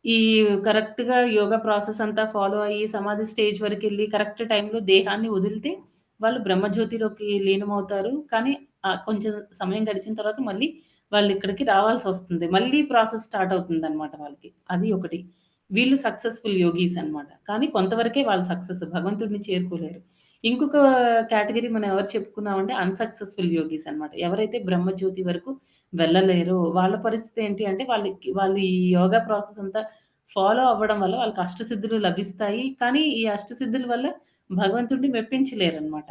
ఈ కరెక్ట్‌గా యోగా ప్రాసెస్ అంతా ఫాలో అయ్యి సమాధి స్టేజ్ వరకెళ్ళి కరెక్ట్ టైంలో దేహాన్ని వదిలితే వాళ్ళు బ్రహ్మజ్యోతిలోకి లీనమవుతారు. కానీ కొంచెం సమయం గడిచిన తర్వాత మళ్ళీ వాళ్ళిక్కడికి రావాల్సొస్తుంది. మళ్ళీ ప్రాసెస్ స్టార్ట్ అవుతుందనమాట వాళ్ళకి. అది ఒకటి. వీళ్ళు సక్సెస్‌ఫుల్ యోగీస్ అనమాట. కానీ కొంతవరకే వాళ్ళు సక్సెస్. భగవంతుడిని చేరుకోలేరు. ఇంకొక కేటగరీ మనం ఎవరు చెప్పుకున్నామంటే అన్‌సక్సెస్‌ఫుల్ యోగీస్ అనమాట. ఎవరైతే బ్రహ్మజ్యోతి వరకు వెళ్ళలేరో వాళ్ళ పరిస్థితి ఏంటి అంటే వాళ్ళు ఈ యోగా ప్రాసెస్ అంతా ఫాలో అవ్వడం వల్ల వాళ్ళకి అష్టసిద్ధులు లభిస్తాయి. కానీ ఈ అష్టసిద్ధుల వల్ల భగవంతుడిని మెప్పించలేరనమాట.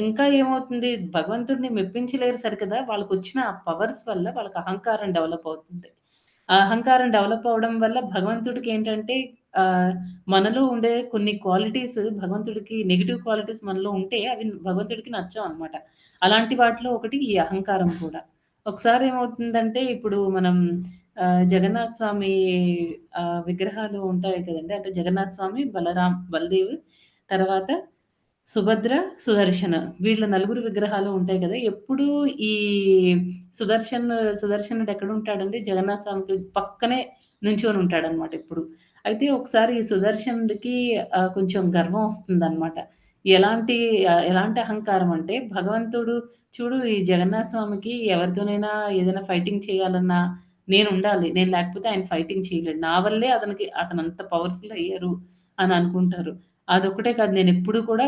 ఇంకా ఏమవుతుంది భగవంతుడిని మెప్పించలేరు సరికదా వాళ్ళకొచ్చిన ఆ పవర్స్ వల్ల వాళ్ళకి అహంకారం డెవలప్ అవుతుంది. ఆ అహంకారం డెవలప్ అవ్వడం వల్ల భగవంతుడికేంటంటే మనలో ఉండే కొన్ని క్వాలిటీస్ భగవంతుడికి నెగెటివ్ క్వాలిటీస్ మనలో ఉంటే అవి భగవంతుడికి నచ్చవనమాట. అలాంటి వాటిలో ఒకటి ఈ అహంకారం కూడా. ఒకసారి ఏమవుతుందంటే ఇప్పుడు మనం జగన్నాథ స్వామి విగ్రహాలు ఉంటాయి కదండీ! అంటే జగన్నాథ స్వామి, బలదేవ్ తర్వాత సుభద్ర, సుదర్శన వీళ్ళ నలుగురు విగ్రహాలు ఉంటాయి కదా! ఎప్పుడూ ఈ సుదర్శనుడు ఎక్కడుంటాడంటే జగన్నాథ స్వామికి పక్కనే నుంచొని ఉంటాడనమాట ఎప్పుడు. అయితే ఒకసారి ఈ సుదర్శనుడికి కొంచెం గర్వం వస్తుందనమాట. ఎలాంటి అహంకారం అంటే భగవంతుడు చూడు ఈ జగన్నాథ స్వామికి ఎవరితోనైనా ఏదైనా ఫైటింగ్ చేయాలన్నా నేనుండాలి. నేను లేకపోతే ఆయన ఫైటింగ్ చేయలేడు. నా వల్లే అతనంత పవర్‌ఫుల్ అయ్యారు అని అనుకుంటారు. అదొక్కటే కాదు నేనెప్పుడు కూడా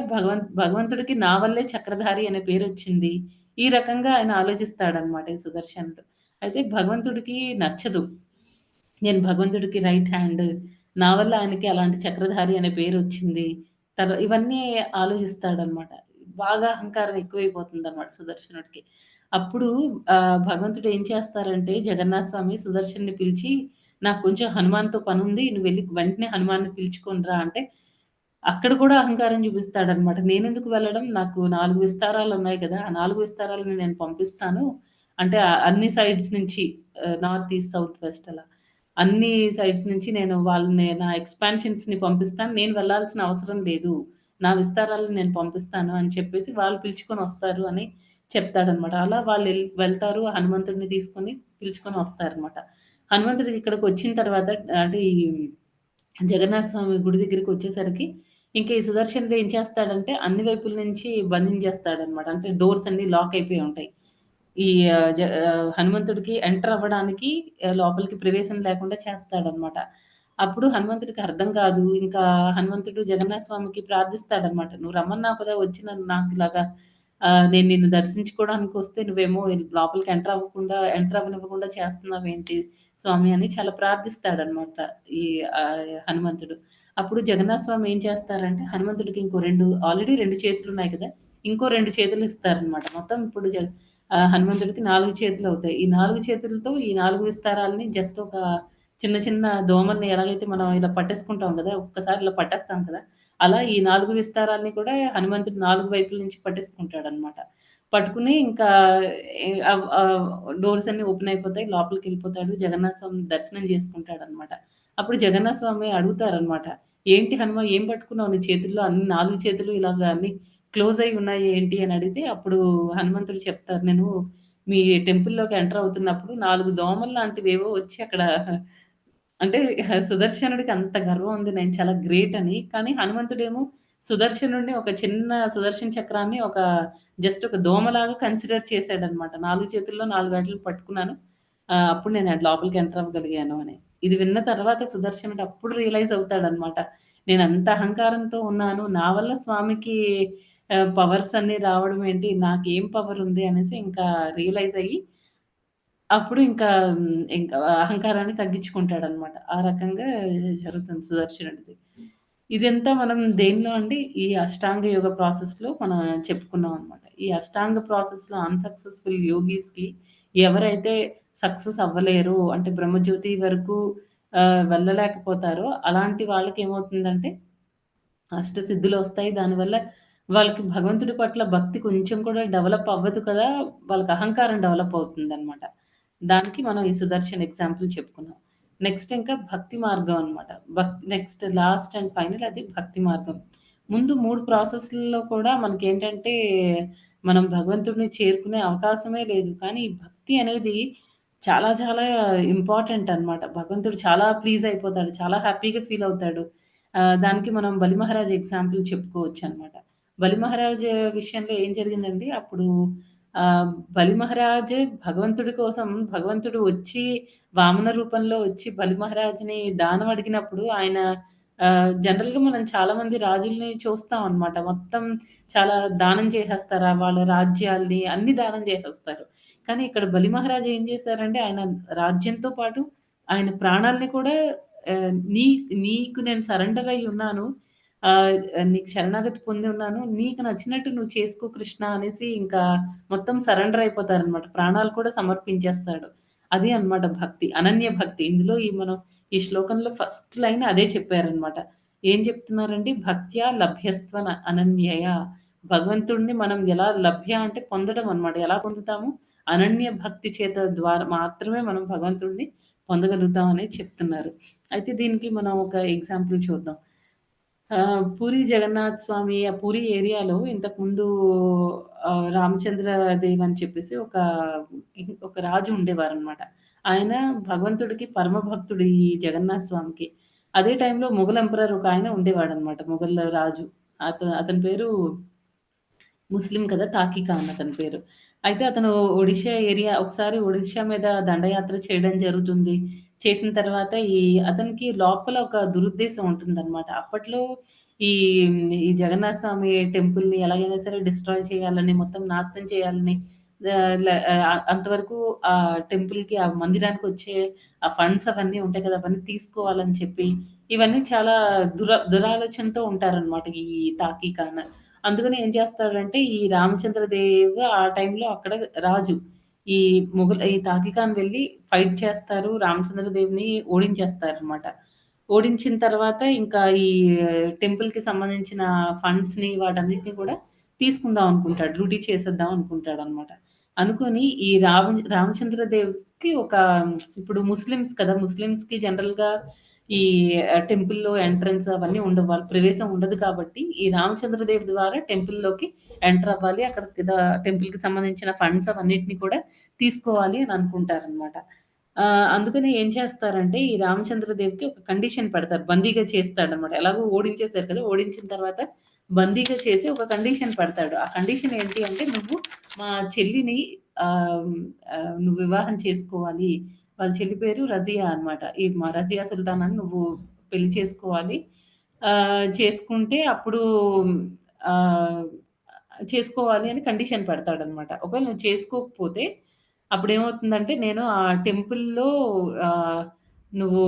భగవంతుడికి నా వల్లే చక్రధారి అనే పేరొచ్చింది. ఈ రకంగా ఆయన ఆలోచిస్తాడనమాట ఈ సుదర్శనుడు. అయితే భగవంతుడికి నచ్చదు. నేను భగవంతుడికి రైట్ హ్యాండ్. నా వల్ల ఆయనకి అలాంటి చక్రధారి అనే పేరొచ్చింది. ఇవన్నీ ఆలోచిస్తాడనమాట. బాగా అహంకారం ఎక్కువైపోతుందనమాట సుదర్శనుడికి. అప్పుడు భగవంతుడు ఏం చేస్తారంటే జగన్నాథ స్వామి సుదర్శన్‌ని పిలిచి, "నాకు కొంచెం హనుమాన్‌తో పనుంది. నువ్వెళ్లి వెంటనే హనుమాన్‌ని పిలుచుకొని రా" అంటే అక్కడ కూడా అహంకారం చూపిస్తాడనమాట. నేనెందుకు వెళ్ళడం? నాకు 4 విస్తారాలున్నాయి కదా! ఆ 4 విస్తారాలని నేను పంపిస్తాను. అంటే అన్ని సైడ్స్ నుంచి నార్త్, ఈస్ట్, సౌత్, వెస్ట్ అలా. అన్ని సైడ్స్ నుంచి నేను వాళ్ళని నా ఎక్స్‌పాన్షన్స్‌ని పంపిస్తాను. నేను వెళ్ళాల్సిన అవసరం లేదు. నా విస్తారాలను నేను పంపిస్తాను అని చెప్పేసి వాళ్ళు పిలుచుకొనొస్తారు అని చెప్తాడనమాట. అలా వెళ్తారు. హనుమంతుడిని తీసుకొని పిలుచుకొని వస్తారనమాట. హనుమంతుడికి ఇక్కడికొచ్చిన తర్వాత అంటే ఈ జగన్నాథ స్వామి గుడి దగ్గరికొచ్చేసరికి ఇంక ఈ సుదర్శనుడు ఏం చేస్తాడంటే అన్ని వైపుల నుంచి బంధించేస్తాడనమాట. అంటే డోర్స్ అన్నీ లాక్ అయిపోయి ఉంటాయి. ఈ హనుమంతుడికి ఎంటర్ అవ్వడానికి లోపలికి ప్రవేశం లేకుండా చేస్తాడనమాట. అప్పుడు హనుమంతుడికి అర్థం కాదు. ఇంకా హనుమంతుడు జగన్నాథ స్వామికి ప్రార్థిస్తాడనమాట. "నువ్వు రమ్మన్నావు కదా! వచ్చి నాకిలాగా నేను నిన్ను దర్శించుకోవడానికొస్తే నువ్వేమో లోపలికి ఎంటర్ అవ్వనివ్వకుండా చేస్తున్నావేంటి స్వామి" అని చాలా ప్రార్థిస్తాడనమాట ఈ హనుమంతుడు. అప్పుడు జగన్నాథ స్వామి ఏం చేస్తారంటే హనుమంతుడికి ఆల్రెడీ 2 చేతులున్నాయి కదా! ఇంకో 2 చేతులు ఇస్తారనమాట. మొత్తం ఇప్పుడు హనుమంతుడికి 4 చేతులవుతాయి. ఈ 4 చేతులతో ఈ 4 విస్తారాలని జస్ట్ ఒక చిన్న చిన్న దోమల్ని ఎలాగైతే మనం ఇలా పట్టేసుకుంటాం గదా! ఒక్కసారి ఇలా పట్టేస్తాం కదా! అలా ఈ 4 విస్తారాల్ని కూడా హనుమంతుడు 4 వైపుల నుంచి పట్టేసుకుంటాడనమాట. పట్టుకుని ఇంకా డోర్స్ అన్నీ ఓపెన్ అయిపోతాయి. లోపలికెళ్ళిపోతాడు. జగన్నాథ స్వామిని దర్శనం చేసుకుంటాడనమాట. అప్పుడు జగన్నాథ స్వామి అడుగుతారనమాట. "ఏంటి హనుమ ఏం పట్టుకున్నావు నీ చేతుల్లో? అన్ని 4 చేతులు ఇలాగ అన్నీ క్లోజ్ అయ్యి ఉన్నాయి ఏంటి?" అని అడిగితే అప్పుడు హనుమంతుడు చెప్తారు. "నేను మీ టెంపుల్‌లోకి ఎంటర్ అవుతున్నప్పుడు 4 దోమలు లాంటివేవో వచ్చి అక్కడ" అంటే సుదర్శనుడికి అంత గర్వం ఉంది. నేను చాలా గ్రేట్ అని. కానీ హనుమంతుడేమో సుదర్శనుడిని ఒక చిన్న సుదర్శన చక్రాన్ని జస్ట్ ఒక దోమలాగా కన్సిడర్ చేసాడనమాట. 4 చేతుల్లో 4 అడుగులు పట్టుకున్నాను. అప్పుడు నేను లోపలికి ఎంటర్ అవ్వగలిగాను అని. ఇది విన్న తర్వాత సుదర్శనుడు అప్పుడు రియలైజ్ అవుతాడనమాట. నేనంత అహంకారంతో ఉన్నాను. నా వల్ల స్వామికి పవర్స్ అన్నీ రావడం ఏంటి? నాకేం పవర్ ఉంది అనేసి ఇంకా రియలైజ్ అయ్యి అప్పుడు ఇంకా అహంకారాన్ని తగ్గించుకుంటాడనమాట. ఆ రకంగా జరుగుతుంది సుదర్శనుడిది. ఇదంతా మనం దేనిలో అండి ఈ అష్టాంగ యోగ ప్రాసెస్‌లో మనం చెప్పుకున్నాం అనమాట. ఈ అష్టాంగ ప్రాసెస్‌లో అన్‌సక్సెస్‌ఫుల్ యోగీస్‌కి ఎవరైతే సక్సెస్ అవ్వలేరో అంటే బ్రహ్మజ్యోతి వరకు వెళ్ళలేకపోతారో అలాంటి వాళ్ళకేమవుతుందంటే అష్టసిద్ధులొస్తాయి. దానివల్ల వాళ్ళకి భగవంతుడి పట్ల భక్తి కొంచెం కూడా డెవలప్ అవ్వదు కదా! వాళ్ళకి అహంకారం డెవలప్ అవుతుందనమాట. దానికి మనం ఈ సుదర్శన్ ఎగ్జాంపుల్ చెప్పుకున్నాం. నెక్స్ట్ ఇంకా భక్తి మార్గం అనమాట. నెక్స్ట్ లాస్ట్ అండ్ ఫైనల్ అది భక్తి మార్గం. ముందు 3 ప్రాసెస్‌లలో కూడా మనకేంటంటే మనం భగవంతుడిని చేరుకునే అవకాశమే లేదు. కానీ భక్తి అనేది చాలా చాలా ఇంపార్టెంట్ అనమాట. భగవంతుడు చాలా ప్లీజ్ అయిపోతాడు. చాలా హ్యాపీగా ఫీల్ అవుతాడు. దానికి మనం బలి మహారాజ్ ఎగ్జాంపుల్ చెప్పుకోవచ్చనమాట. బలి మహారాజ్ విషయంలో ఏం జరిగిందంటే అప్పుడు బలి మహారాజ్ భగవంతుడి కోసం భగవంతుడు వచ్చి వామన రూపంలో వచ్చి బలి మహారాజ్‌ని దానం అడిగినప్పుడు ఆయన జనరల్‌గా మనం చాలామంది రాజుల్ని చూస్తాం అన్నమాట. మొత్తం చాలా దానం చేసేస్తారు. వాళ్ళ రాజ్యాల్ని అన్నీ దానం చేసేస్తారు. కానీ ఇక్కడ బలి మహారాజ్ ఏం చేశారంటే ఆయన రాజ్యంతో పాటు ఆయన ప్రాణాల్ని కూడా నీకు నేను సరెండర్ అయ్యి ఉన్నాను. నీకు శరణాగతి పొంది ఉన్నాను. నీకు నచ్చినట్టు నువ్వు చేసుకో కృష్ణ అనేసి ఇంకా మొత్తం సరెండర్ అయిపోతారనమాట. ప్రాణాలు కూడా సమర్పించేస్తాడు. అది అన్నమాట భక్తి. అనన్య భక్తి. ఇందులో మనం ఈ శ్లోకంలో ఫస్ట్ లైన్ అదే చెప్పారనమాట. ఏం చెప్తున్నారండి? భక్త్యా లభ్యస్త్వన అనన్యయ. భగవంతుడిని మనం ఎలా లభ్య అంటే పొందడం అన్నమాట. ఎలా పొందుతాము? అనన్య భక్తి చేత ద్వారా మాత్రమే మనం భగవంతుడిని పొందగలుగుతాం అనేది చెప్తున్నారు. అయితే దీనికి మనం ఒక ఎగ్జాంపుల్ చూద్దాం. పూరి జగన్నాథ్ స్వామి ఆ పూరి ఏరియాలో ఇంతకుముందు రామచంద్ర దేవ్ అని చెప్పేసి ఒక రాజు ఉండేవారనమాట. ఆయన భగవంతుడికి పరమ భక్తుడు ఈ జగన్నాథ్ స్వామికి. అదే టైంలో మొఘల్ ఎంపరర్ ఒక ఆయన ఉండేవాడనమాట. మొఘల్ రాజు. అతని పేరు ముస్లిం కదా! తాకి ఖాన్ అతని పేరు. అయితే అతను ఒడిషా ఏరియా ఒకసారి ఒడిషా మీద దండయాత్ర చేయడం జరుగుతుంది. చేసిన తర్వాత అతనికి లోపల ఒక దురుద్దేశం ఉంటుందనమాట. అప్పట్లో ఈ ఈ జగన్నాథ స్వామి టెంపుల్‌ని ఎలాగైనా సరే డిస్ట్రాయ్ చేయాలని, మొత్తం నాశనం చేయాలని అంతవరకు ఆ టెంపుల్‌కి, ఆ మందిరానికొచ్చే ఆ ఫండ్స్ అవన్నీ ఉంటాయి కదా! అవన్నీ తీసుకోవాలని చెప్పి, ఇవన్నీ చాలా దురాలోచనతో ఉంటారనమాట ఈ తాకి ఖాన్. అందుకని ఏం చేస్తాడంటే, ఈ రామచంద్రదేవ్ ఆ టైంలో అక్కడ రాజు. ఈ తాకి ఖాన్ వెళ్లి ఫైట్ చేస్తారు. రామచంద్రదేవ్‌ని ఓడించేస్తారనమాట. ఓడించిన తర్వాత ఇంకా ఈ టెంపుల్‌కి సంబంధించిన ఫండ్స్‌ని వాటన్నిటిని కూడా తీసుకుందాం అనుకుంటాడు. లూటీ చేసేద్దాం అనుకుంటాడనమాట. అనుకోని ఈ రామచంద్రదేవ్‌కి ఇప్పుడు ముస్లిమ్స్ కదా! ముస్లిమ్స్‌కి జనరల్‌గా ఈ టెంపుల్‌లో ఎంట్రన్స్ అవన్నీ ఉండవు. వాళ్ళ ప్రవేశం ఉండదు కాబట్టి, ఈ రామచంద్రదేవ్ ద్వారా టెంపుల్‌లోకి ఎంటర్ అవ్వాలి. అక్కడ టెంపుల్‌కి సంబంధించిన ఫండ్స్ అవన్నిటిని కూడా తీసుకోవాలి అని అనుకుంటారనమాట. అందుకని ఏం చేస్తారంటే, ఈ రామచంద్రదేవ్‌కి ఒక కండిషన్ పెడతారు. బందీగా చేస్తాడనమాట. ఎలాగో ఓడించేసారు కదా! ఓడించిన తర్వాత బందీగా చేసి ఒక కండిషన్ పెడతాడు. ఆ కండిషన్ ఏంటి అంటే, "నువ్వు మా చెల్లిని నువ్వు వివాహం చేసుకోవాలి." వాళ్ళ చెల్లి పేరు రజియా అనమాట. మా రజియా సుల్తానాని నువ్వు పెళ్లి చేసుకోవాలి. చేసుకుంటే అప్పుడు ఆహ్, చేసుకోవాలి అని కండిషన్ పెడతాడనమాట. ఒకవేళ నువ్వు చేసుకోకపోతే అప్పుడేమవుతుందంటే, నేను ఆ టెంపుల్‌లో ఆహ్, నువ్వు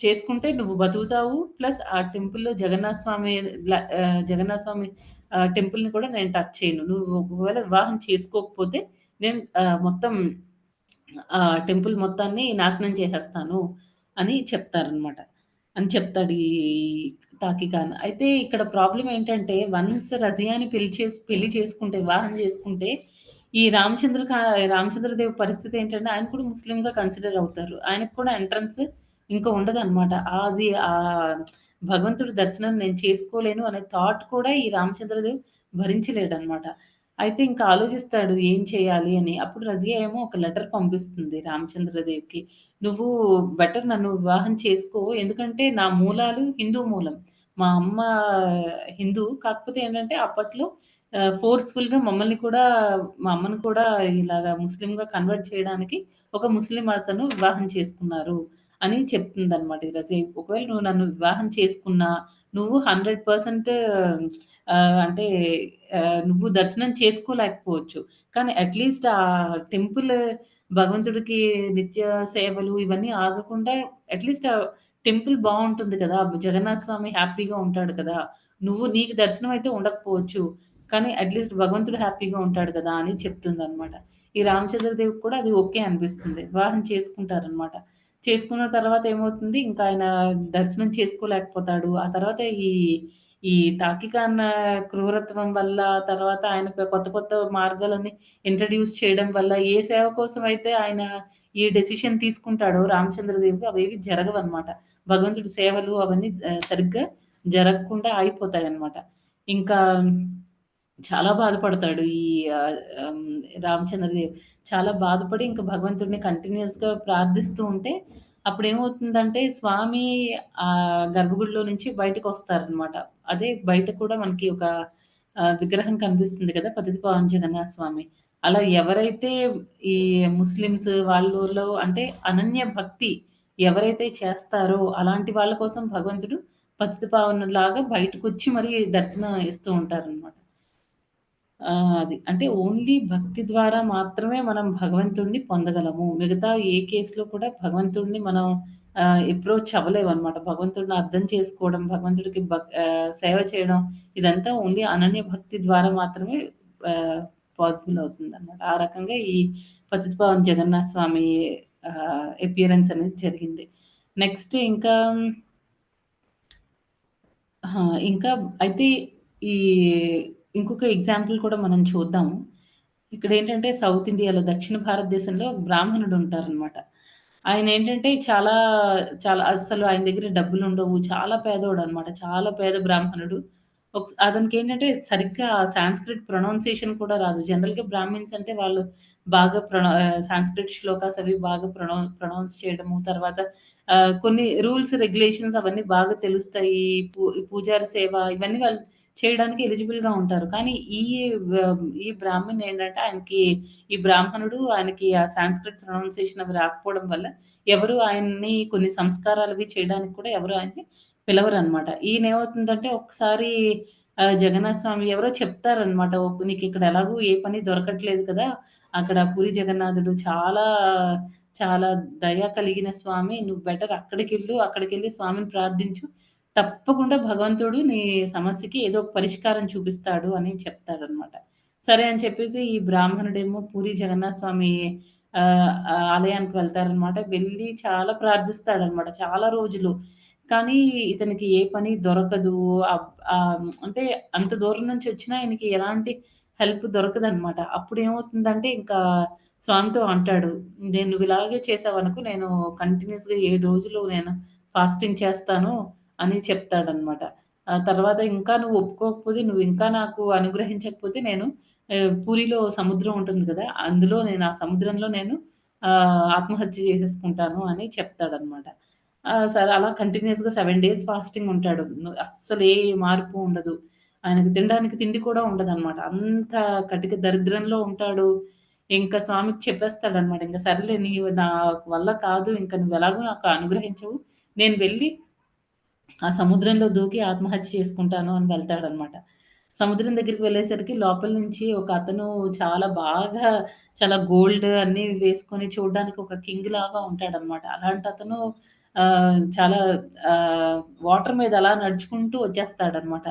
చేసుకుంటే నువ్వు బతుకుతావు. ప్లస్ ఆ టెంపుల్‌లో జగన్నాథ స్వామి టెంపుల్‌ని కూడా నేను టచ్ చేయను. నువ్వు ఒకవేళ వివాహం చేసుకోకపోతే నేను మొత్తం టెంపుల్ మొత్తాన్ని నాశనం చేసేస్తాను అని చెప్తారనమాట. అని చెప్తాడు ఈ తాకి ఖాన్. అయితే ఇక్కడ ప్రాబ్లమ్ ఏంటంటే, వన్స్ రజియాని పెళ్లి చేసుకుంటే, వివాహం చేసుకుంటే, ఈ రామచంద్రదేవ్ పరిస్థితి ఏంటంటే, ఆయన కూడా ముస్లింగా కన్సిడర్ అవుతారు. ఆయనకు కూడా ఎంట్రన్స్ ఇంకా ఉండదనమాట. అది భగవంతుడి దర్శనం నేను చేసుకోలేను అనే థాట్ కూడా ఈ రామచంద్రదేవ్ భరించలేడనమాట. అయితే ఇంకా ఆలోచిస్తాడు ఏం చేయాలి అని. అప్పుడు రజియా ఏమో ఒక లెటర్ పంపిస్తుంది రామచంద్రదేవ్‌కి. "నువ్వు బెటర్ నన్ను వివాహం చేసుకో. ఎందుకంటే నా మూలాలు హిందూ మూలం. మా అమ్మ హిందూ. కాకపోతే ఏంటంటే అప్పట్లో ఫోర్స్‌ఫుల్‌గా మా అమ్మని కూడా ఇలాగ ముస్లింగా కన్వర్ట్ చేయడానికి ఒక ముస్లిం అతను వివాహం చేసుకున్నారు" అని చెప్తుందనమాట ఈ రజియా. "ఒకవేళ నువ్వు నన్ను వివాహం చేసుకున్నా, నువ్వు 100% అంటే నువ్వు దర్శనం చేసుకోలేకపోవచ్చు. కానీ అట్‌లీస్ట్ ఆ టెంపుల్ భగవంతుడికి నిత్య సేవలు ఇవన్నీ ఆగకుండా అట్‌లీస్ట్ ఆ టెంపుల్ బావుంటుంది కదా! జగన్నాథ స్వామి హ్యాపీగా ఉంటాడు కదా! నీకు దర్శనం అయితే ఉండకపోవచ్చు. కానీ అట్‌లీస్ట్ భగవంతుడు హ్యాపీగా ఉంటాడు కదా! అని చెప్తుందనమాట. ఈ రామచంద్రదేవ్‌కి కూడా అది ఓకే అనిపిస్తుంది. వివాహం చేసుకుంటారనమాట. చేసుకున్న తర్వాత ఏమవుతుంది, ఇంకా ఆయన దర్శనం చేసుకోలేకపోతాడు. ఆ తర్వాత ఈ తాకిక్ ఖాన్ క్రూరత్వం వల్ల, తర్వాత ఆయన కొత్త కొత్త మార్గాలన్నీ ఇంట్రొడ్యూస్ చేయడం వల్ల, ఏ సేవ కోసమైతే ఆయన ఈ డెసిషన్ తీసుకుంటాడో రామచంద్రదేవ్ అవేవి జరగవనమాట. భగవంతుడి సేవలు అవన్నీ సరిగ్గా జరగకుండా ఆగిపోతాయన్నమాట. ఇంకా చాలా బాధపడతాడు రామచంద్రదేవ్. చాలా బాధపడి ఇంక భగవంతుడిని కంటిన్యూయస్‌గా ప్రార్థిస్తూ ఉంటే, అప్పుడేమవుతుందంటే స్వామి గర్భగుడిలో నుంచి బయటకొస్తారనమాట. అదే బయట కూడా మనకి ఒక విగ్రహం కనిపిస్తుంది కదా! పతితపావన్ జగన్నాథ స్వామి. అలా ఎవరైతే ఈ ముస్లిమ్స్ వాళ్ళలో అంటే అనన్య భక్తి ఎవరైతే చేస్తారో అలాంటి వాళ్ళ కోసం భగవంతుడు పతితపావనులాగా బయటకొచ్చి మరి దర్శనం ఇస్తూ ఉంటారనమాట. అది. అంటే ఓన్లీ భక్తి ద్వారా మాత్రమే మనం భగవంతుడిని పొందగలము. మిగతా ఏ కేస్‌లో కూడా భగవంతుడిని మనం అప్రోచ్ అవ్వలేమనమాట. భగవంతుడిని అర్థం చేసుకోవడం, భగవంతుడికి సేవ చేయడం ఇదంతా ఓన్లీ అనన్య భక్తి ద్వారా మాత్రమే ఆహ్, పాసిబుల్ అవుతుందనమాట. ఆ రకంగా ఈ పతితపావన జగన్నాథ స్వామి అపియరెన్స్ అనేది జరిగింది. నెక్స్ట్ ఇంకా ఇంకా అయితే ఈ ఇంకొక ఎగ్జాంపుల్ కూడా మనం చూద్దాము. ఇక్కడేంటంటే సౌత్ ఇండియాలో దక్షిణ భారతదేశంలో ఒక బ్రాహ్మణుడు ఉంటారనమాట. ఆయనేంటంటే చాలా, చాలా అస్సలు ఆయన దగ్గర డబ్బులుండవు. చాలా పేదోడనమాట. చాలా పేద బ్రాహ్మణుడు. అతనికేంటంటే సరిగ్గా సాంస్క్రిట్ ప్రొనౌన్సియేషన్ కూడా రాదు. జనరల్‌గా బ్రాహ్మిన్స్ అంటే వాళ్ళు బాగా సాంస్క్రిట్ శ్లోకాస్ అవి బాగా ప్రొనౌన్స్ చేయడము, తర్వాత కొన్ని రూల్స్, రెగ్యులేషన్స్ అవన్నీ బాగా తెలుస్తాయి. పూజారి సేవ ఇవన్నీ వాళ్ళు చేయడానికి ఎలిజిబుల్‌గా ఉంటారు. కానీ ఈ బ్రాహ్మణ్ ఏంటంటే ఈ బ్రాహ్మణుడు ఆయనకి ఆ సాంస్క్రిట్ ప్రొనౌన్సియేషన్ అవి రాకపోవడం వల్ల ఎవరు ఆయన్ని కొన్ని సంస్కారాలవి చేయడానికి కూడా ఎవరు ఆయన్ని పిలవరనమాట. ఈయనేమవుతుందంటే ఒకసారి జగన్నాథ స్వామి ఎవరో చెప్తారనమాట. "నీకిక్కడ ఎలాగో ఏ పని దొరకట్లేదు కదా! అక్కడ పూరి జగన్నాథుడు చాలా, చాలా దయ కలిగిన స్వామి. నువ్వు బెటర్ అక్కడికెళ్ళు. అక్కడికెళ్ళి స్వామిని ప్రార్థించు. తప్పకుండా భగవంతుడు నీ సమస్యకి ఏదో ఒక పరిష్కారం చూపిస్తాడు" అని చెప్తాడనమాట. సరే అని చెప్పేసి ఈ బ్రాహ్మణుడేమో పూరి జగన్నాథ స్వామి ఆలయానికి వెళ్తారనమాట. వెళ్లి చాలా ప్రార్థిస్తాడనమాట చాలా రోజులు. కానీ ఇతనికి ఏ పని దొరకదు. అంటే అంత దూరం నుంచి వచ్చినా ఆయనకి ఎలాంటి హెల్ప్ దొరకదనమాట. అప్పుడేమవుతుందంటే ఇంకా స్వామితో అంటాడు, నువ్వు ఇలాగే చేసావనుకో నేను కంటిన్యూయస్‌గా 7 రోజులు నేను ఫాస్టింగ్ చేస్తాను" అని చెప్తాడనమాట. ఆ తర్వాత ఇంకా నువ్వు ఒప్పుకోకపోతే, నువ్వు ఇంకా నాకు అనుగ్రహించకపోతే నేను పూరిలో సముద్రం ఉంటుంది గదా! ఆ సముద్రంలో నేను ఆత్మహత్య చేసేసుకుంటాను అని చెప్తాడనమాట. సరే అలా కంటిన్యూయస్‌గా 7 డేస్ ఫాస్టింగ్ ఉంటాడు. అస్సలు ఏ మార్పు ఉండదు. ఆయనకి తినడానికి తిండి కూడా ఉండదనమాట. అంత కటిక దరిద్రంలో ఉంటాడు. ఇంకా స్వామికి చెప్పేస్తాడనమాట. ఇంక సరేలే నీవు నా వల్ల కాదు. ఇంక నువ్వెలాగో నాకు అనుగ్రహించవు. నేను వెళ్లి ఆ సముద్రంలో దూకి ఆత్మహత్య చేసుకుంటాను అని వెళ్తాడనమాట. సముద్రం దగ్గరికి వెళ్ళేసరికి లోపల నుంచి ఒక అతను చాలా గోల్డ్ అన్నీ వేసుకొని చూడ్డానికి ఒక కింగ్ లాగా ఉంటాడనమాట. అలాంటి అతను చాలా వాటర్ మీద అలా నడుచుకుంటూ వచ్చేస్తాడనమాట.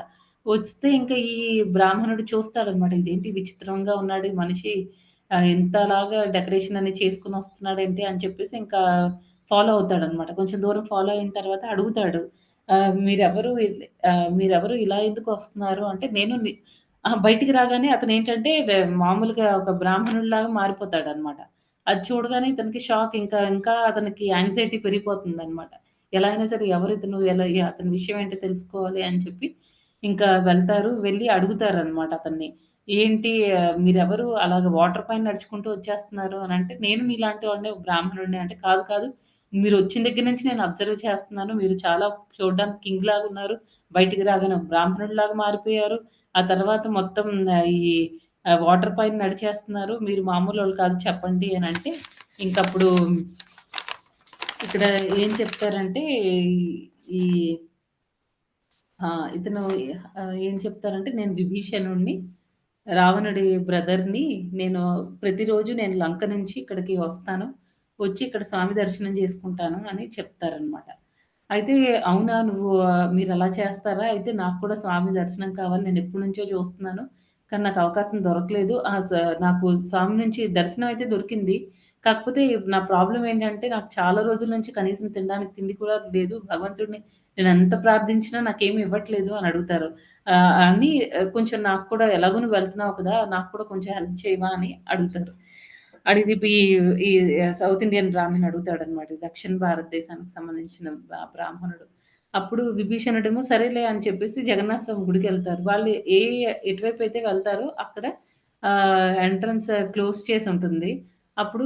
వస్తే ఇంకా ఈ బ్రాహ్మణుడు చూస్తాడనమాట. ఇదేంటి విచిత్రంగా ఉన్నాడు ఈ మనిషి. ఇంతలాగా డెకరేషన్ అనేది చేసుకొని వస్తున్నాడేంటి అని చెప్పేసి ఇంకా ఫాలో అవుతాడనమాట. కొంచెం దూరం ఫాలో అయిన తర్వాత అడుగుతాడు. మీరెవరు ఇలా ఎందుకు వస్తున్నారు అంటే బయటికి రాగానే అతనేంటంటే మామూలుగా ఒక బ్రాహ్మణుడిలాగా మారిపోతాడనమాట. అది చూడగానే ఇతనికి షాక్. ఇంకా అతనికి యాంక్సైటీ పెరిగిపోతుందనమాట. ఎలా అయినా సరే ఎవరితను అతని విషయం ఏంటో తెలుసుకోవాలి అని చెప్పి ఇంకా వెళ్తారు. వెళ్లి అడుగుతారనమాట అతన్ని. ఏంటి మీరెవరు అలాగా వాటర్ పైన నడుచుకుంటూ వచ్చేస్తున్నారు అనంటే, నేను మీలాంటి వాడినే బ్రాహ్మణుడిని అంటే, కాదు కాదు మీరొచ్చిన దగ్గర నుంచి నేను అబ్జర్వ్ చేస్తున్నాను. మీరు చాలా చూడడానికి కింగ్‌లాగా ఉన్నారు. బయటికి రాగానే ఒక బ్రాహ్మణుడిలాగా మారిపోయారు. ఆ తర్వాత మొత్తం వాటర్ పైన నడిచేస్తున్నారు. మీరు మామూలోళ్ళు కాదు చెప్పండి అనంటే, ఇంకప్పుడు ఇక్కడ ఏం చెప్తారంటే ఈ ఇతను ఏం చెప్తారంటే, "నేను విభీషణుడిని, రావణుడి బ్రదర్‌ని. ప్రతిరోజు నేను లంక నుంచి ఇక్కడికి వస్తాను. వచ్చి ఇక్కడ స్వామి దర్శనం చేసుకుంటాను" అని చెప్తారనమాట. అయితే "అవునా! మీరలా చేస్తారా? అయితే నాకు కూడా స్వామి దర్శనం కావాలి. నేను ఎప్పటినుంచో చూస్తున్నాను. కానీ నాకు అవకాశం దొరకలేదు. నాకు స్వామి నుంచి దర్శనం అయితే దొరికింది. కాకపోతే నా ప్రాబ్లమ్ ఏంటంటే, నాకు చాలా రోజుల నుంచి కనీసం తినడానికి తిండి కూడా లేదు. భగవంతుడిని నేనెంత ప్రార్థించినా నాకేమి ఇవ్వట్లేదు" అని అడుగుతారు. అని కొంచెం నాకు కూడా ఎలాగో నువ్వు వెళ్తున్నావు కదా! నాకు కూడా కొంచెం హెల్ప్ చేయవా అని అడుగుతారు. అడిగితే ఈ సౌత్ ఇండియన్ బ్రాహ్మణ్ అడుగుతాడనమాట. దక్షిణ భారతదేశానికి సంబంధించిన బ్రాహ్మణుడు. అప్పుడు విభీషణుడేమో సరేలే అని చెప్పేసి జగన్నాథ స్వామి గుడికెళ్తారు. వాళ్ళు ఎటువైపయితే వెళ్తారో అక్కడ ఎంట్రన్స్ క్లోజ్ చేసుంటుంది. అప్పుడు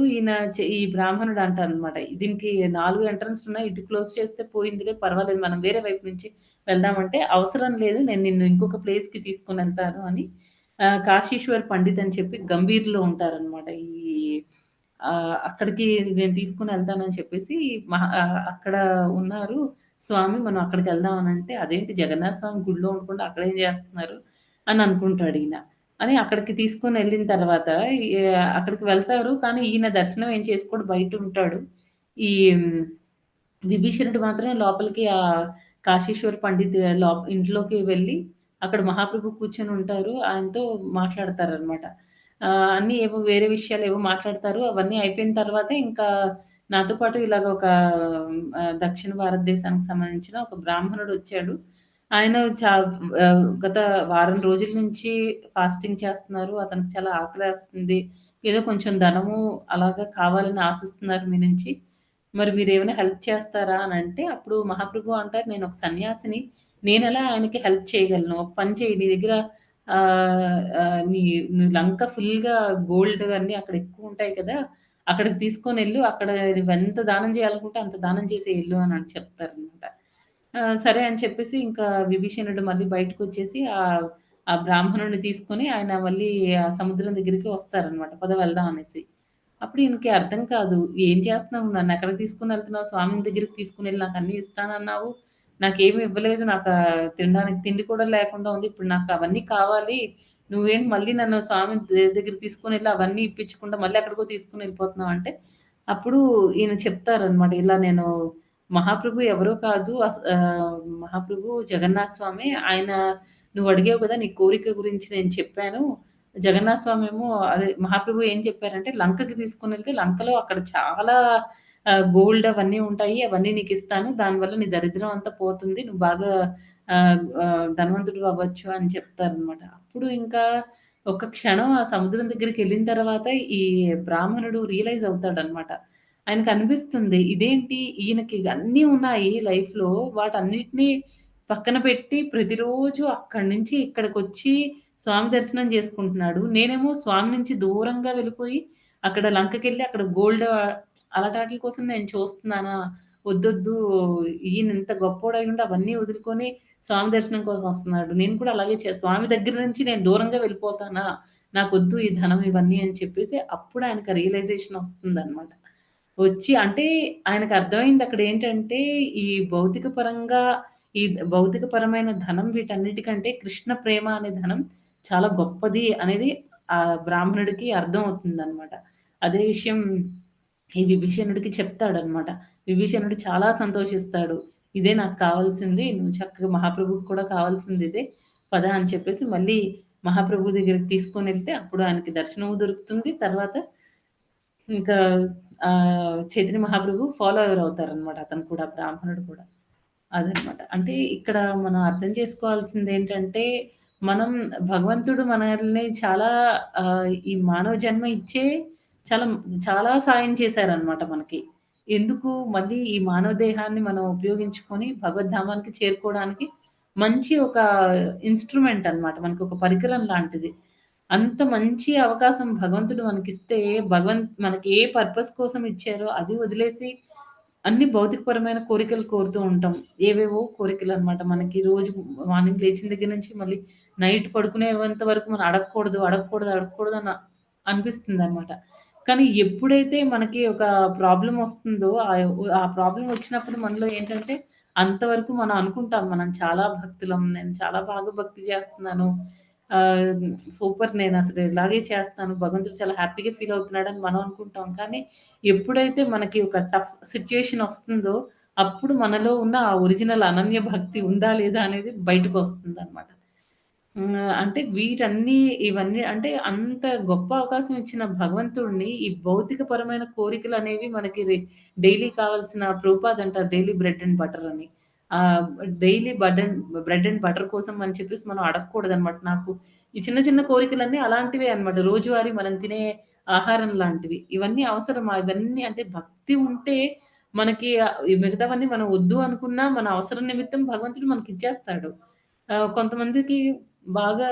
ఈ బ్రాహ్మణుడు అంటాడనమాట. "దీనికి 4 ఎంట్రన్స్‌లున్నాయి. ఇటు క్లోజ్ చేస్తే పోయిందిలే పర్వాలేదు. మనం వేరే వైపు నుంచి వెళ్దామంటే" "అవసరం లేదు. నేను నిన్ను ఇంకొక ప్లేస్‌కి తీసుకొనెళ్తాను" అని కాశీశ్వర్ పండిత్ అని చెప్పి గంభీర్‌లో ఉంటారనమాట. అక్కడికి నేను తీసుకొనెళ్తానని చెప్పేసి అక్కడ ఉన్నారు స్వామి, మనం అక్కడికెళ్దాం అనంటే, అదేంటి జగన్నాథ స్వామి గుడిలో ఉండకుండా అక్కడేం జేస్తున్నారు అని అనుకుంటాడీయన. అని అక్కడికి తీసుకొనెళ్ళిన తర్వాత అక్కడికి వెళ్తారు. కానీ ఈయన దర్శనం ఏం చేసుకోడు, బయటుంటాడు. ఈ విభీషణుడు మాత్రం లోపలికి కాశీశ్వర్ పండిత్ ఇంట్లోకి వెళ్ళి అక్కడ మహాప్రభు కూర్చొనుంటారు. ఆయనతో మాట్లాడతారనమాట. అన్నీ ఏవో వేరే విషయాలేవో మాట్లాడతారు. అవన్నీ అయిపోయిన తర్వాత ఇంకా నాతో పాటు ఇలాగ ఒక దక్షిణ భారతదేశానికి సంబంధించిన ఒక బ్రాహ్మణుడొచ్చాడు. ఆయన గత వారం రోజుల నుంచి ఫాస్టింగ్ చేస్తున్నారు. అతనికి చాలా ఆకలేస్తుంది. ఏదో కొంచెం ధనము అలాగా కావాలని ఆశిస్తున్నారు మీ నుంచి. మరి మీరేమైనా హెల్ప్ చేస్తారా అనంటే, అప్పుడు మహాప్రభు అంటారు, "నేనొక సన్యాసిని. నేనెలా ఆయనకి హెల్ప్ చేయగలను? ఒక పని చెయ్యి, నీ దగ్గర ఆహ్, ఆహ్, నీ నీ లంక ఫుల్‌గా గోల్డ్ అన్నీ అక్కడ ఎక్కువుంటాయి కదా! అక్కడికి తీసుకొనెళ్ళు. అక్కడ నువ్వెంత దానం చేయాలనుకుంటే అంత దానం చేసేయి ఎళ్ళు" అని చెప్తారనమాట. సరే అని చెప్పేసి ఇంకా విభీషణుడు మళ్ళీ బయటకొచ్చేసి ఆ బ్రాహ్మణుడిని తీసుకొని ఆయన మళ్ళీ ఆ సముద్రం దగ్గరికి వస్తారనమాట. పద వెళ్దాం అనేసి. అప్పుడు ఈయనకి అర్థం కాదు. "ఏం చేస్తున్నావు? నన్నెక్కడికి తీసుకొనెళ్తున్నావు? స్వామిని దగ్గరికి తీసుకొనెళ్ళి నాకన్నీ ఇస్తానన్నావు. నాకేమి ఇవ్వలేదు. తినడానికి తిండి కూడా లేకుండా ఉంది. ఇప్పుడు నాకవన్నీ కావాలి. నువ్వేంటి మళ్ళీ నన్ను స్వామి దగ్గరికి తీసుకొనెళ్ళి అవన్నీ ఇప్పించకుండా మళ్ళీ ఎక్కడికో తీసుకొనెళ్ళిపోతున్నావు" అంటే, అప్పుడు ఈయన చెప్తారనమాట. ఇలా నేను మహాప్రభు ఎవరో కాదు. మహాప్రభు జగన్నాథ స్వామి. ఆయన నువ్వు అడిగావు కదా! నీ కోరిక గురించి నేను చెప్పాను. జగన్నాథ స్వామేమో అదే మహాప్రభు ఏం చెప్పారంటే, లంకకి తీసుకొనెళ్తే లంకలో అక్కడ చాలా గోల్డ్ అవన్నీ ఉంటాయి. అవన్నీ నీకిస్తాను. దానివల్ల నీ దరిద్రం అంతా పోతుంది. నువ్వు బాగా ధనవంతుడివి అవ్వచ్చు అని చెప్తారనమాట. అప్పుడు ఇంకా ఒక్క క్షణం ఆ సముద్రం దగ్గరికెళ్ళిన తర్వాత ఈ బ్రాహ్మణుడు రియలైజ్ అవుతాడనమాట. ఆయనకనిపిస్తుంది, ఇదేంటి ఈయనకి అన్నీ ఉన్నాయి లైఫ్‌లో. వాటన్నిటిని పక్కన పెట్టి ప్రతిరోజు అక్కడి నుంచి ఇక్కడికొచ్చి స్వామి దర్శనం చేసుకుంటున్నాడు. నేనేమో స్వామి నుంచి దూరంగా వెళ్ళిపోయి అక్కడ లంకకెళ్ళి అక్కడ గోల్డ్ అలాటాట్లి కోసం నేను చూస్తున్నానా? వద్దొద్దు, ఈయనింత గొప్పోడయ్యుండి అవన్నీ వదులుకొని స్వామి దర్శనం కోసం వస్తున్నాడు. నేను కూడా అలాగే స్వామి దగ్గర నుంచి నేను దూరంగా వెళ్ళిపోతానా? నాకొద్దు ఈ ధనం ఇవన్నీ అని చెప్పేసి అప్పుడు ఆయనకి రియలైజేషన్ వస్తుందనమాట. వచ్చి అంటే ఆయనకర్థమైంది అక్కడేంటంటే, ఈ భౌతిక పరంగా ఈ భౌతిక పరమైన ధనం వీటన్నిటికంటే కృష్ణ ప్రేమ అనే ధనం చాలా గొప్పది అనేది ఆ బ్రాహ్మణుడికి అర్థమవుతుందనమాట. అదే విషయం ఈ విభీషణుడికి చెప్తాడనమాట. విభీషణుడు చాలా సంతోషిస్తాడు. ఇదే నాకు కావాల్సింది. నువ్వు చక్కగా మహాప్రభువుకి కూడా కావాల్సింది ఇదే. పద అని చెప్పేసి మళ్ళీ మహాప్రభువు దగ్గరికి తీసుకొనెళ్తే అప్పుడు ఆయనకి దర్శనము దొరుకుతుంది. తర్వాత ఇంకా చైతన్య మహాప్రభు ఫాలోవర్ అవుతారనమాట. అతను కూడా బ్రాహ్మణుడు కూడా. అదనమాట. అంటే ఇక్కడ మనం అర్థం చేసుకోవాల్సిందేంటంటే, మనం భగవంతుడు మనల్ని చాలా ఈ మానవ జన్మ ఇచ్చే చాలా చాలా సాయం చేశారనమాట మనకి. ఎందుకు మళ్ళీ ఈ మానవ దేహాన్ని మనం ఉపయోగించుకొని భగవద్ధామానికి చేరుకోవడానికి మంచి ఒక ఇన్‌స్ట్రుమెంట్ అనమాట. మనకొక పరికరం లాంటిది. అంత మంచి అవకాశం భగవంతుడు మనకిస్తే, మనకి ఏ పర్పస్ కోసం ఇచ్చారో అది వదిలేసి అన్ని భౌతికపరమైన కోరికలు కోరుతూ ఉంటాం. ఏవేవో కోరికలనమాట. మనకి రోజు మార్నింగ్ లేచిన దగ్గర నుంచి మళ్ళీ నైట్ పడుకునేంత వరకు మనం అడగకూడదు, అడగకూడదు, అడగకూడదు అని అనిపిస్తుందనమాట. కానీ ఎప్పుడైతే మనకి ఒక ప్రాబ్లమ్ వస్తుందో, ఆ ప్రాబ్లమ్ వచ్చినప్పుడు మనలో ఏంటంటే, అంతవరకు మనం అనుకుంటాం మనం చాలా భక్తులం. నేను చాలా బాగా భక్తి చేస్తున్నాను. ఆహ్, సూపర్ నేనసలు ఇలాగే చేస్తాను. భగవంతుడు చాలా హ్యాపీగా ఫీల్ అవుతున్నాడని మనం అనుకుంటాం. కానీ ఎప్పుడైతే మనకి ఒక టఫ్ సిట్యుయేషన్ వస్తుందో, అప్పుడు మనలో ఉన్న ఆ ఒరిజినల్ అనన్య భక్తి ఉందా? లేదా? అనేది బయటకొస్తుందనమాట. అంటే ఇవన్నీ అంటే అంత గొప్ప అవకాశం ఇచ్చిన భగవంతుడిని ఈ భౌతిక పరమైన కోరికలనేవి మనకి డైలీ కావాల్సిన ప్రభుపాద్ అంటారు డైలీ బ్రెడ్ అండ్ బటర్ అని. ఆహ్, డైలీ బ్రెడ్ అండ్ బటర్ కోసం అని చెప్పేసి మనం అడగకూడదనమాట. నాకు ఈ చిన్న చిన్న కోరికలన్నీ అలాంటివే అన్నమాట. రోజువారీ మనం తినే ఆహారం లాంటివి. ఇవన్నీ అవసరమా? ఇవన్నీ అంటే భక్తి ఉంటే మనకి ఈ మిగతావన్నీ మనం వద్దు అనుకున్నా మన అవసరం నిమిత్తం భగవంతుడు మనకిచ్చేస్తాడు. కొంతమందికి బాగా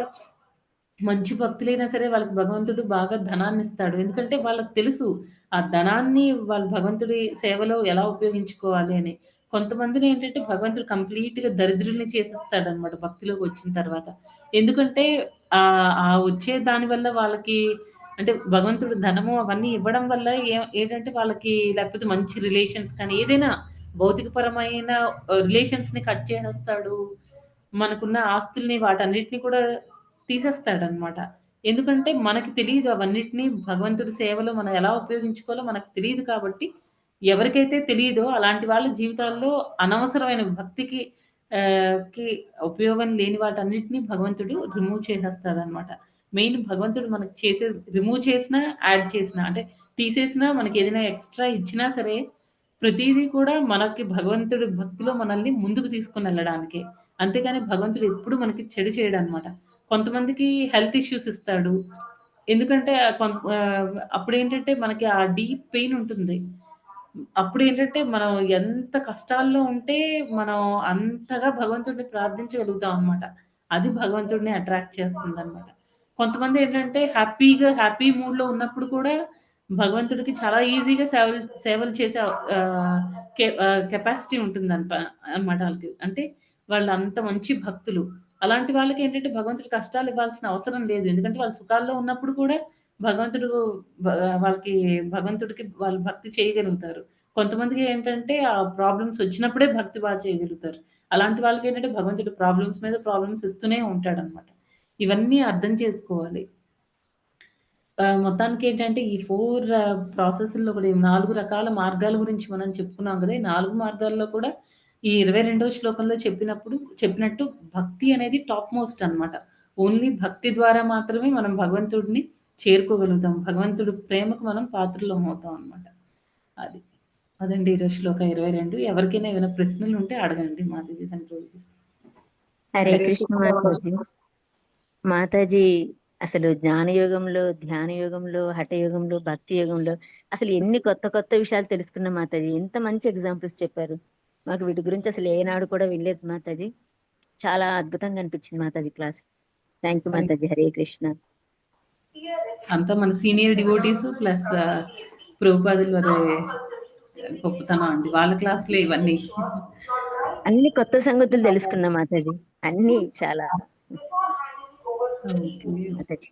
మంచి భక్తులైనా సరే వాళ్ళకి భగవంతుడు బాగా ధనాన్నిస్తాడు. ఎందుకంటే వాళ్ళకి తెలుసు. ఆ ధనాన్ని వాళ్ళు భగవంతుడి సేవలో ఎలా ఉపయోగించుకోవాలి అని. కొంతమందినేంటంటే భగవంతుడు కంప్లీట్‌గా దరిద్రుల్ని చేసేస్తాడనమాట భక్తిలోకొచ్చిన తర్వాత. ఎందుకంటే ఆ వచ్చే దాని వల్ల వాళ్ళకి అంటే భగవంతుడు ధనము అవన్నీ ఇవ్వడం వల్ల ఏంటంటే వాళ్ళకి లేకపోతే మంచి రిలేషన్స్ కానీ ఏదైనా భౌతికపరమైన రిలేషన్స్‌ని కట్ చేసేస్తాడు. మనకున్న ఆస్తుల్ని వాటన్నిటిని కూడా తీసేస్తాడనమాట. ఎందుకంటే మనకి తెలీదు అవన్నిటిని భగవంతుడి సేవలో మనం ఎలా ఉపయోగించుకోవాలో మనకు తెలీదు కాబట్టి, ఎవరికైతే తెలీదో అలాంటి వాళ్ళ జీవితాల్లో అనవసరమైన భక్తికి కి ఉపయోగం లేని వాటన్నిటిని భగవంతుడు రిమూవ్ చేసేస్తాడనమాట. మెయిన్ భగవంతుడు మనకు రిమూవ్ చేసినా, యాడ్ చేసినా అంటే తీసేసినా మనకేదైనా ఎక్స్‌ట్రా ఇచ్చినా సరే, ప్రతీదీ కూడా మనకి భగవంతుడి భక్తిలో మనల్ని ముందుకు తీసుకొనెళ్ళడానికే. అంతేగాని భగవంతుడు ఎప్పుడు మనకి చెడు చేయడనమాట. కొంతమందికి హెల్త్ ఇష్యూస్ ఇస్తాడు. ఎందుకంటే అప్పుడేంటంటే మనకి ఆ డీప్ పెయిన్ ఉంటుంది. అప్పుడేంటంటే మనం ఎంత కష్టాల్లో ఉంటే మనం అంతగా భగవంతుడిని ప్రార్థించగలుగుతాం అనమాట. అది భగవంతుడిని అట్రాక్ట్ చేస్తుందనమాట. కొంతమందేంటంటే హ్యాపీ మూడ్‌లో ఉన్నప్పుడు కూడా భగవంతుడికి చాలా ఈజీగా సేవలు సేవలు చేసే కెపాసిటీ అన్నమాట ఆళ్ళకి. అంటే వాళ్ళంత మంచి భక్తులు. అలాంటి వాళ్ళకేంటంటే భగవంతుడు కష్టాలు ఇవ్వాల్సిన అవసరం లేదు. ఎందుకంటే వాళ్ళు సుఖాల్లో ఉన్నప్పుడు కూడా భగవంతుడు బ వాళ్ళకి భగవంతుడికి వాళ్ళు భక్తి చేయగలుగుతారు. కొంతమందికి ఏంటంటే ఆ ప్రాబ్లమ్స్ వచ్చినప్పుడే భక్తి చేయగలుగుతారు. అలాంటి వాళ్ళకేంటంటే భగవంతుడు ప్రాబ్లమ్స్ మీద ప్రాబ్లమ్స్ ఇస్తూనే ఉంటాడనమాట. ఇవన్నీ అర్థం చేసుకోవాలి. మొత్తానికేంటంటే ఈ 4 ప్రాసెస్‌ల్లో కూడా 4 రకాల మార్గాల గురించి మనం చెప్పుకున్నాం కదా! ఈ 4 మార్గాల్లో కూడా ఈ 22వ శ్లోకంలో చెప్పినట్టు భక్తి అనేది టాప్ మోస్ట్ అన్నమాట. ఓన్లీ భక్తి ద్వారా మాత్రమే మనం భగవంతుడిని చేరుకోగలుగుతాం. భగవంతుడి ప్రేమకు మనం పాత్రులం అవుతాం అన్నమాట. అది. అదండి ఈరోజు శ్లోక 22. ఎవరికైనా ఏమైనా ప్రశ్నలుంటే అడగండి మాతాజీస్ అండ్ ప్రభుజీస్. హరే కృష్ణ మాతాజీ. మాతాజీ అసలు జ్ఞానయోగంలో, ధ్యాన యోగంలో, హఠయోగంలో, భక్తి యోగంలో అసలు ఎన్ని కొత్త కొత్త విషయాలు తెలుసుకున్నాం మాతాజీ. ఎంత మంచి ఎగ్జాంపుల్స్ చెప్పారు. మాకు వీటి గురించి అసలు ఏనాడు కూడా వినలేదు మాతాజీ. చాలా అద్భుతంగా అనిపించింది Mataji class. Thank you Mataji. Hare Krishna. అంతా మన సీనియర్ డివోటీస్ ప్లస్ ప్రభుపాదుల వారి గొప్పతనం అండి. వాళ్ళ క్లాసులే ఇవన్నీ. అన్ని కొత్త సంగతులు తెలుసుకున్నాం మాతాజీ. అన్ని చాలా మాతాజీ.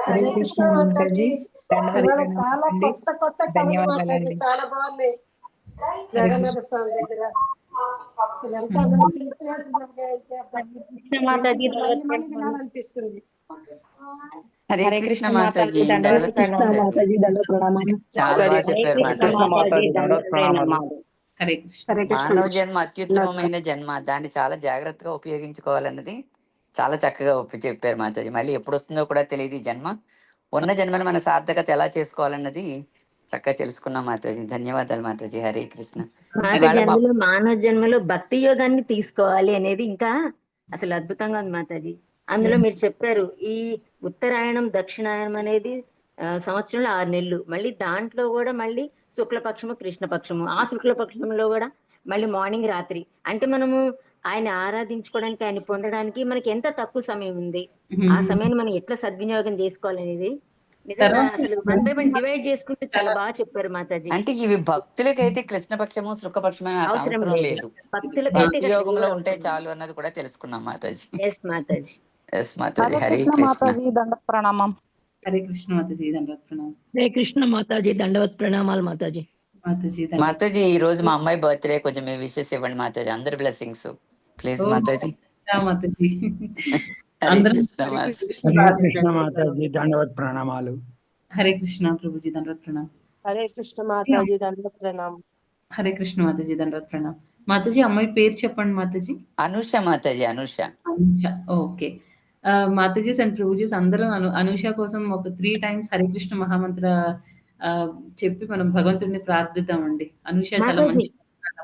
హరే కృష్ణ మాతాజీ. ఇవాళ చాలా కొత్త కొత్త కథలు మాట్లాడి ధన్యవాదాలండి. చాలా బాగున్నాయి. జగన్నాథ స్వామి దగ్గర ఇదంతా మంచి మాతాజీ వినాలనిపిస్తుంది. హరే కృష్ణ మాతాజీ. కృష్ణ మాతాజీ దండ ప్రణామాలు. చాలా బాగా చెప్పారు మాతాజీ. హరే కృష్ణ. మానవ జన్మ అత్యుత్తమమైన జన్మ, దాన్ని చాలా జాగ్రత్తగా ఉపయోగించుకోవాలన్నది చాలా చక్కగా చెప్పారు మాతాజీ. మళ్ళీ ఎప్పుడు వస్తుందో కూడా తెలియదు ఈ జన్మ. ఉన్న జన్మను మన సార్థకత ఎలా చేసుకోవాలన్నది చక్కగా తెలుసుకున్నాం మాతాజీ. ధన్యవాదాలు మాతాజీ. హరే కృష్ణ. మాతాజీ అందులో మానవ జన్మలో భక్తి యోగాన్ని తీసుకోవాలి అనేది ఇంకా అసలు అద్భుతంగా ఉంది మాతాజీ. అందులో మీరు చెప్పారు ఈ ఉత్తరాయణం దక్షిణాయనం అనేది సంవత్సరంలో 6 నెలలు, మళ్ళీ దాంట్లో కూడా మళ్ళీ శుక్లపక్షము కృష్ణపక్షము, ఆ శుక్లపక్షంలో కూడా మళ్ళీ మార్నింగ్ రాత్రి. అంటే మనము ఆయన ఆరాధించుకోవడానికి, ఆయన పొందడానికి మనకి ఎంత తక్కువ సమయం ఉంది, ఆ సమయాన్ని మనం ఎట్లా సద్వినియోగం చేసుకోవాలనేది నిజంగా అసలు డివైడ్ చేసుకుంటే చాలా బాగా చెప్పారు మాతాజీ. అంటే ఇవి భక్తులకైతే కృష్ణపక్షము శుక్లపక్షమే అవసరం లేదు, భక్తులకైతే భక్తి యోగంలో ఉంటే చాలు అన్నది కూడా తెలుసుకున్నాం మాతాజీ. ఎస్ మాతాజీ. ఎస్ మాతాజీ. హరే కృష్ణ. దండ ప్రణామం. హరే కృష్ణ మాతాజీ. దండవత్ ప్రణామం. హరే కృష్ణ మాతాజీ. దండవత్ ప్రణామాలు మాతాజీ. మాతాజీ ఈ రోజు మా అమ్మాయి బర్త్డే, కొంచెం మీ విషెస్ ఇవ్వండి మాతాజీ. అందరి బ్లెస్సింగ్స్ ప్లీజ్ మాతాజీ. మాతాజీ. హరే కృష్ణ మాతాజీ. హరే కృష్ణ మాతాజీ దండవత్ ప్రణామాలు. హరే కృష్ణ ప్రభుజీ దండవత్ ప్రణామం. హరే కృష్ణ మాతాజీ దండ ప్రణామం. హరే కృష్ణ మాతాజీ దండవత్ ప్రణామం. మాతాజీ అమ్మాయి పేరు చెప్పండి మాతాజీ. అనుష మాతాజీ. అనుష. ఓకే. మాతాజీస్ అండ్ ప్రభుజీస్ అందరూ అనూష కోసం ఒక 3 times హరే కృష్ణ మహామంత్ర చెప్పి మనం భగవంతుడిని ప్రార్థిద్దామండి. అనూష చాలా మంచి.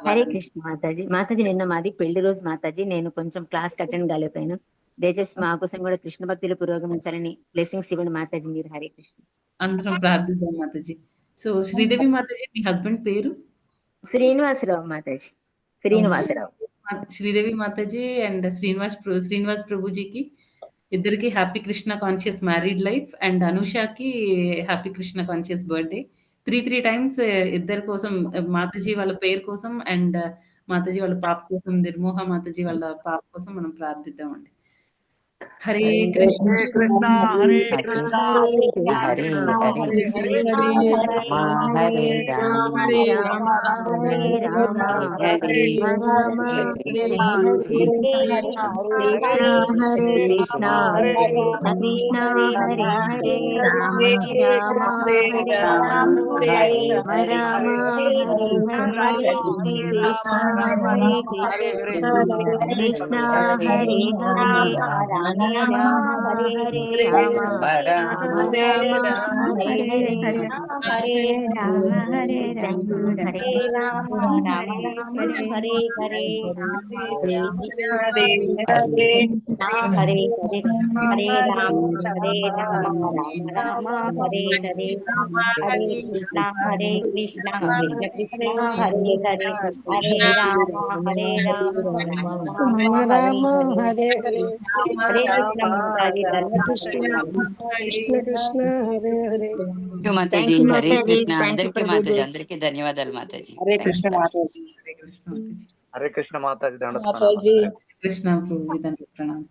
హరే కృష్ణ మాతాజీ. మాతాజీ నిన్న మాది పెళ్లి రోజు మాతాజీ. నేను కొంచెం క్లాస్ అటెండ్ కాలేకపోయాను. దయచేసి మా కోసం కూడా కృష్ణ భక్తిలో పురోగమించాలని బ్లెస్సింగ్స్ ఇవ్వండి మాతాజీ మీరు. హరే కృష్ణ. అందరం ప్రార్థిద్దాం మాతాజీ. సో శ్రీదేవి మాతాజీ మీ హస్బెండ్ పేరు? శ్రీనివాసరావు మాతాజీ. శ్రీనివాసరావు. శ్రీదేవి మాతాజీ అండ్ శ్రీనివాస్ ప్రభుజీకి ఇద్దరికి happy Krishna conscious married life and అనుషాకి happy Krishna conscious birthday. 3 times ఇద్దరి కోసం, మాతాజీ వాళ్ళ పేరు కోసం అండ్ మాతాజీ వాళ్ళ పాప కోసం, నిర్మోహ మాతాజీ వాళ్ళ పాప కోసం మనం ప్రార్థిద్దామండి. Hare Krishna Hare Hare Krishna Krishna Hare Hare Rama Hare Rama Hare Rama Hare Rama Hare Rama Hare Krishna Hare Krishna Hare Krishna Krishna Hare Hare Rama Rama Hare Rama Hare Rama Hare Hare Krishna Hare Krishna Krishna Hare Hare Hare Rama Hare Rama Rama Rama Hare Hare Hare Rama Hare Rama Hare Rama Rama Rama Hare Hare Hare Hare Hare Hare Rama Rama Rama Hare Hare Hare Krishna Krishna Krishna Hare Hare Hare Rama Rama Rama Rama Hare Hare Hare Hare Krishna Mataji Krishna Krishna Krishna Hare Hare. Mataji thank you Hare Mataji Krishna thank you అందరికీ ఫర్ మాతాజీ దిస్ అందరికీ ధన్యవాదాలు మాతాజీ హరే Thank కృష్ణ you. మాతాజీ హరే కృష్ణ మాతాజీ. హరే కృష్ణ మాతాజీ దండ మాతాజీ కృష్ణ ప్రభుజీ దండ ప్రణామం.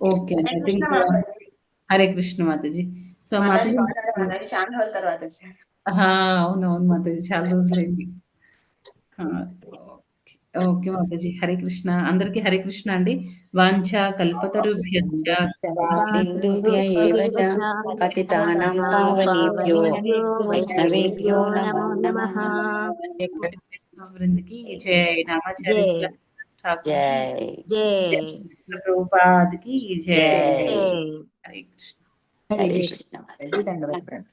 ఓకే అండి I think Hare Krishna Mataji. So Mataji అవునవును మాతాజీ చాలా రోజులైంది. ఓకే మాతాజీ హరే కృష్ణ అందరికీ హరే కృష్ణ అండి. వాంఛ కల్పతరుభ్యశ్చ సింధుభ్య ఏవ చ పతితానాం పావనేభ్యో వైష్ణవేభ్యో నమో నమః. వృందికి జై నామాచార్య జై ఠాకూర్ జై జై ప్రభుపాద్కి జై. జై జై హరే కృష్ణ. హరే కృష్ణ మాతాజీ. దండవత్ ప్రణామాలు.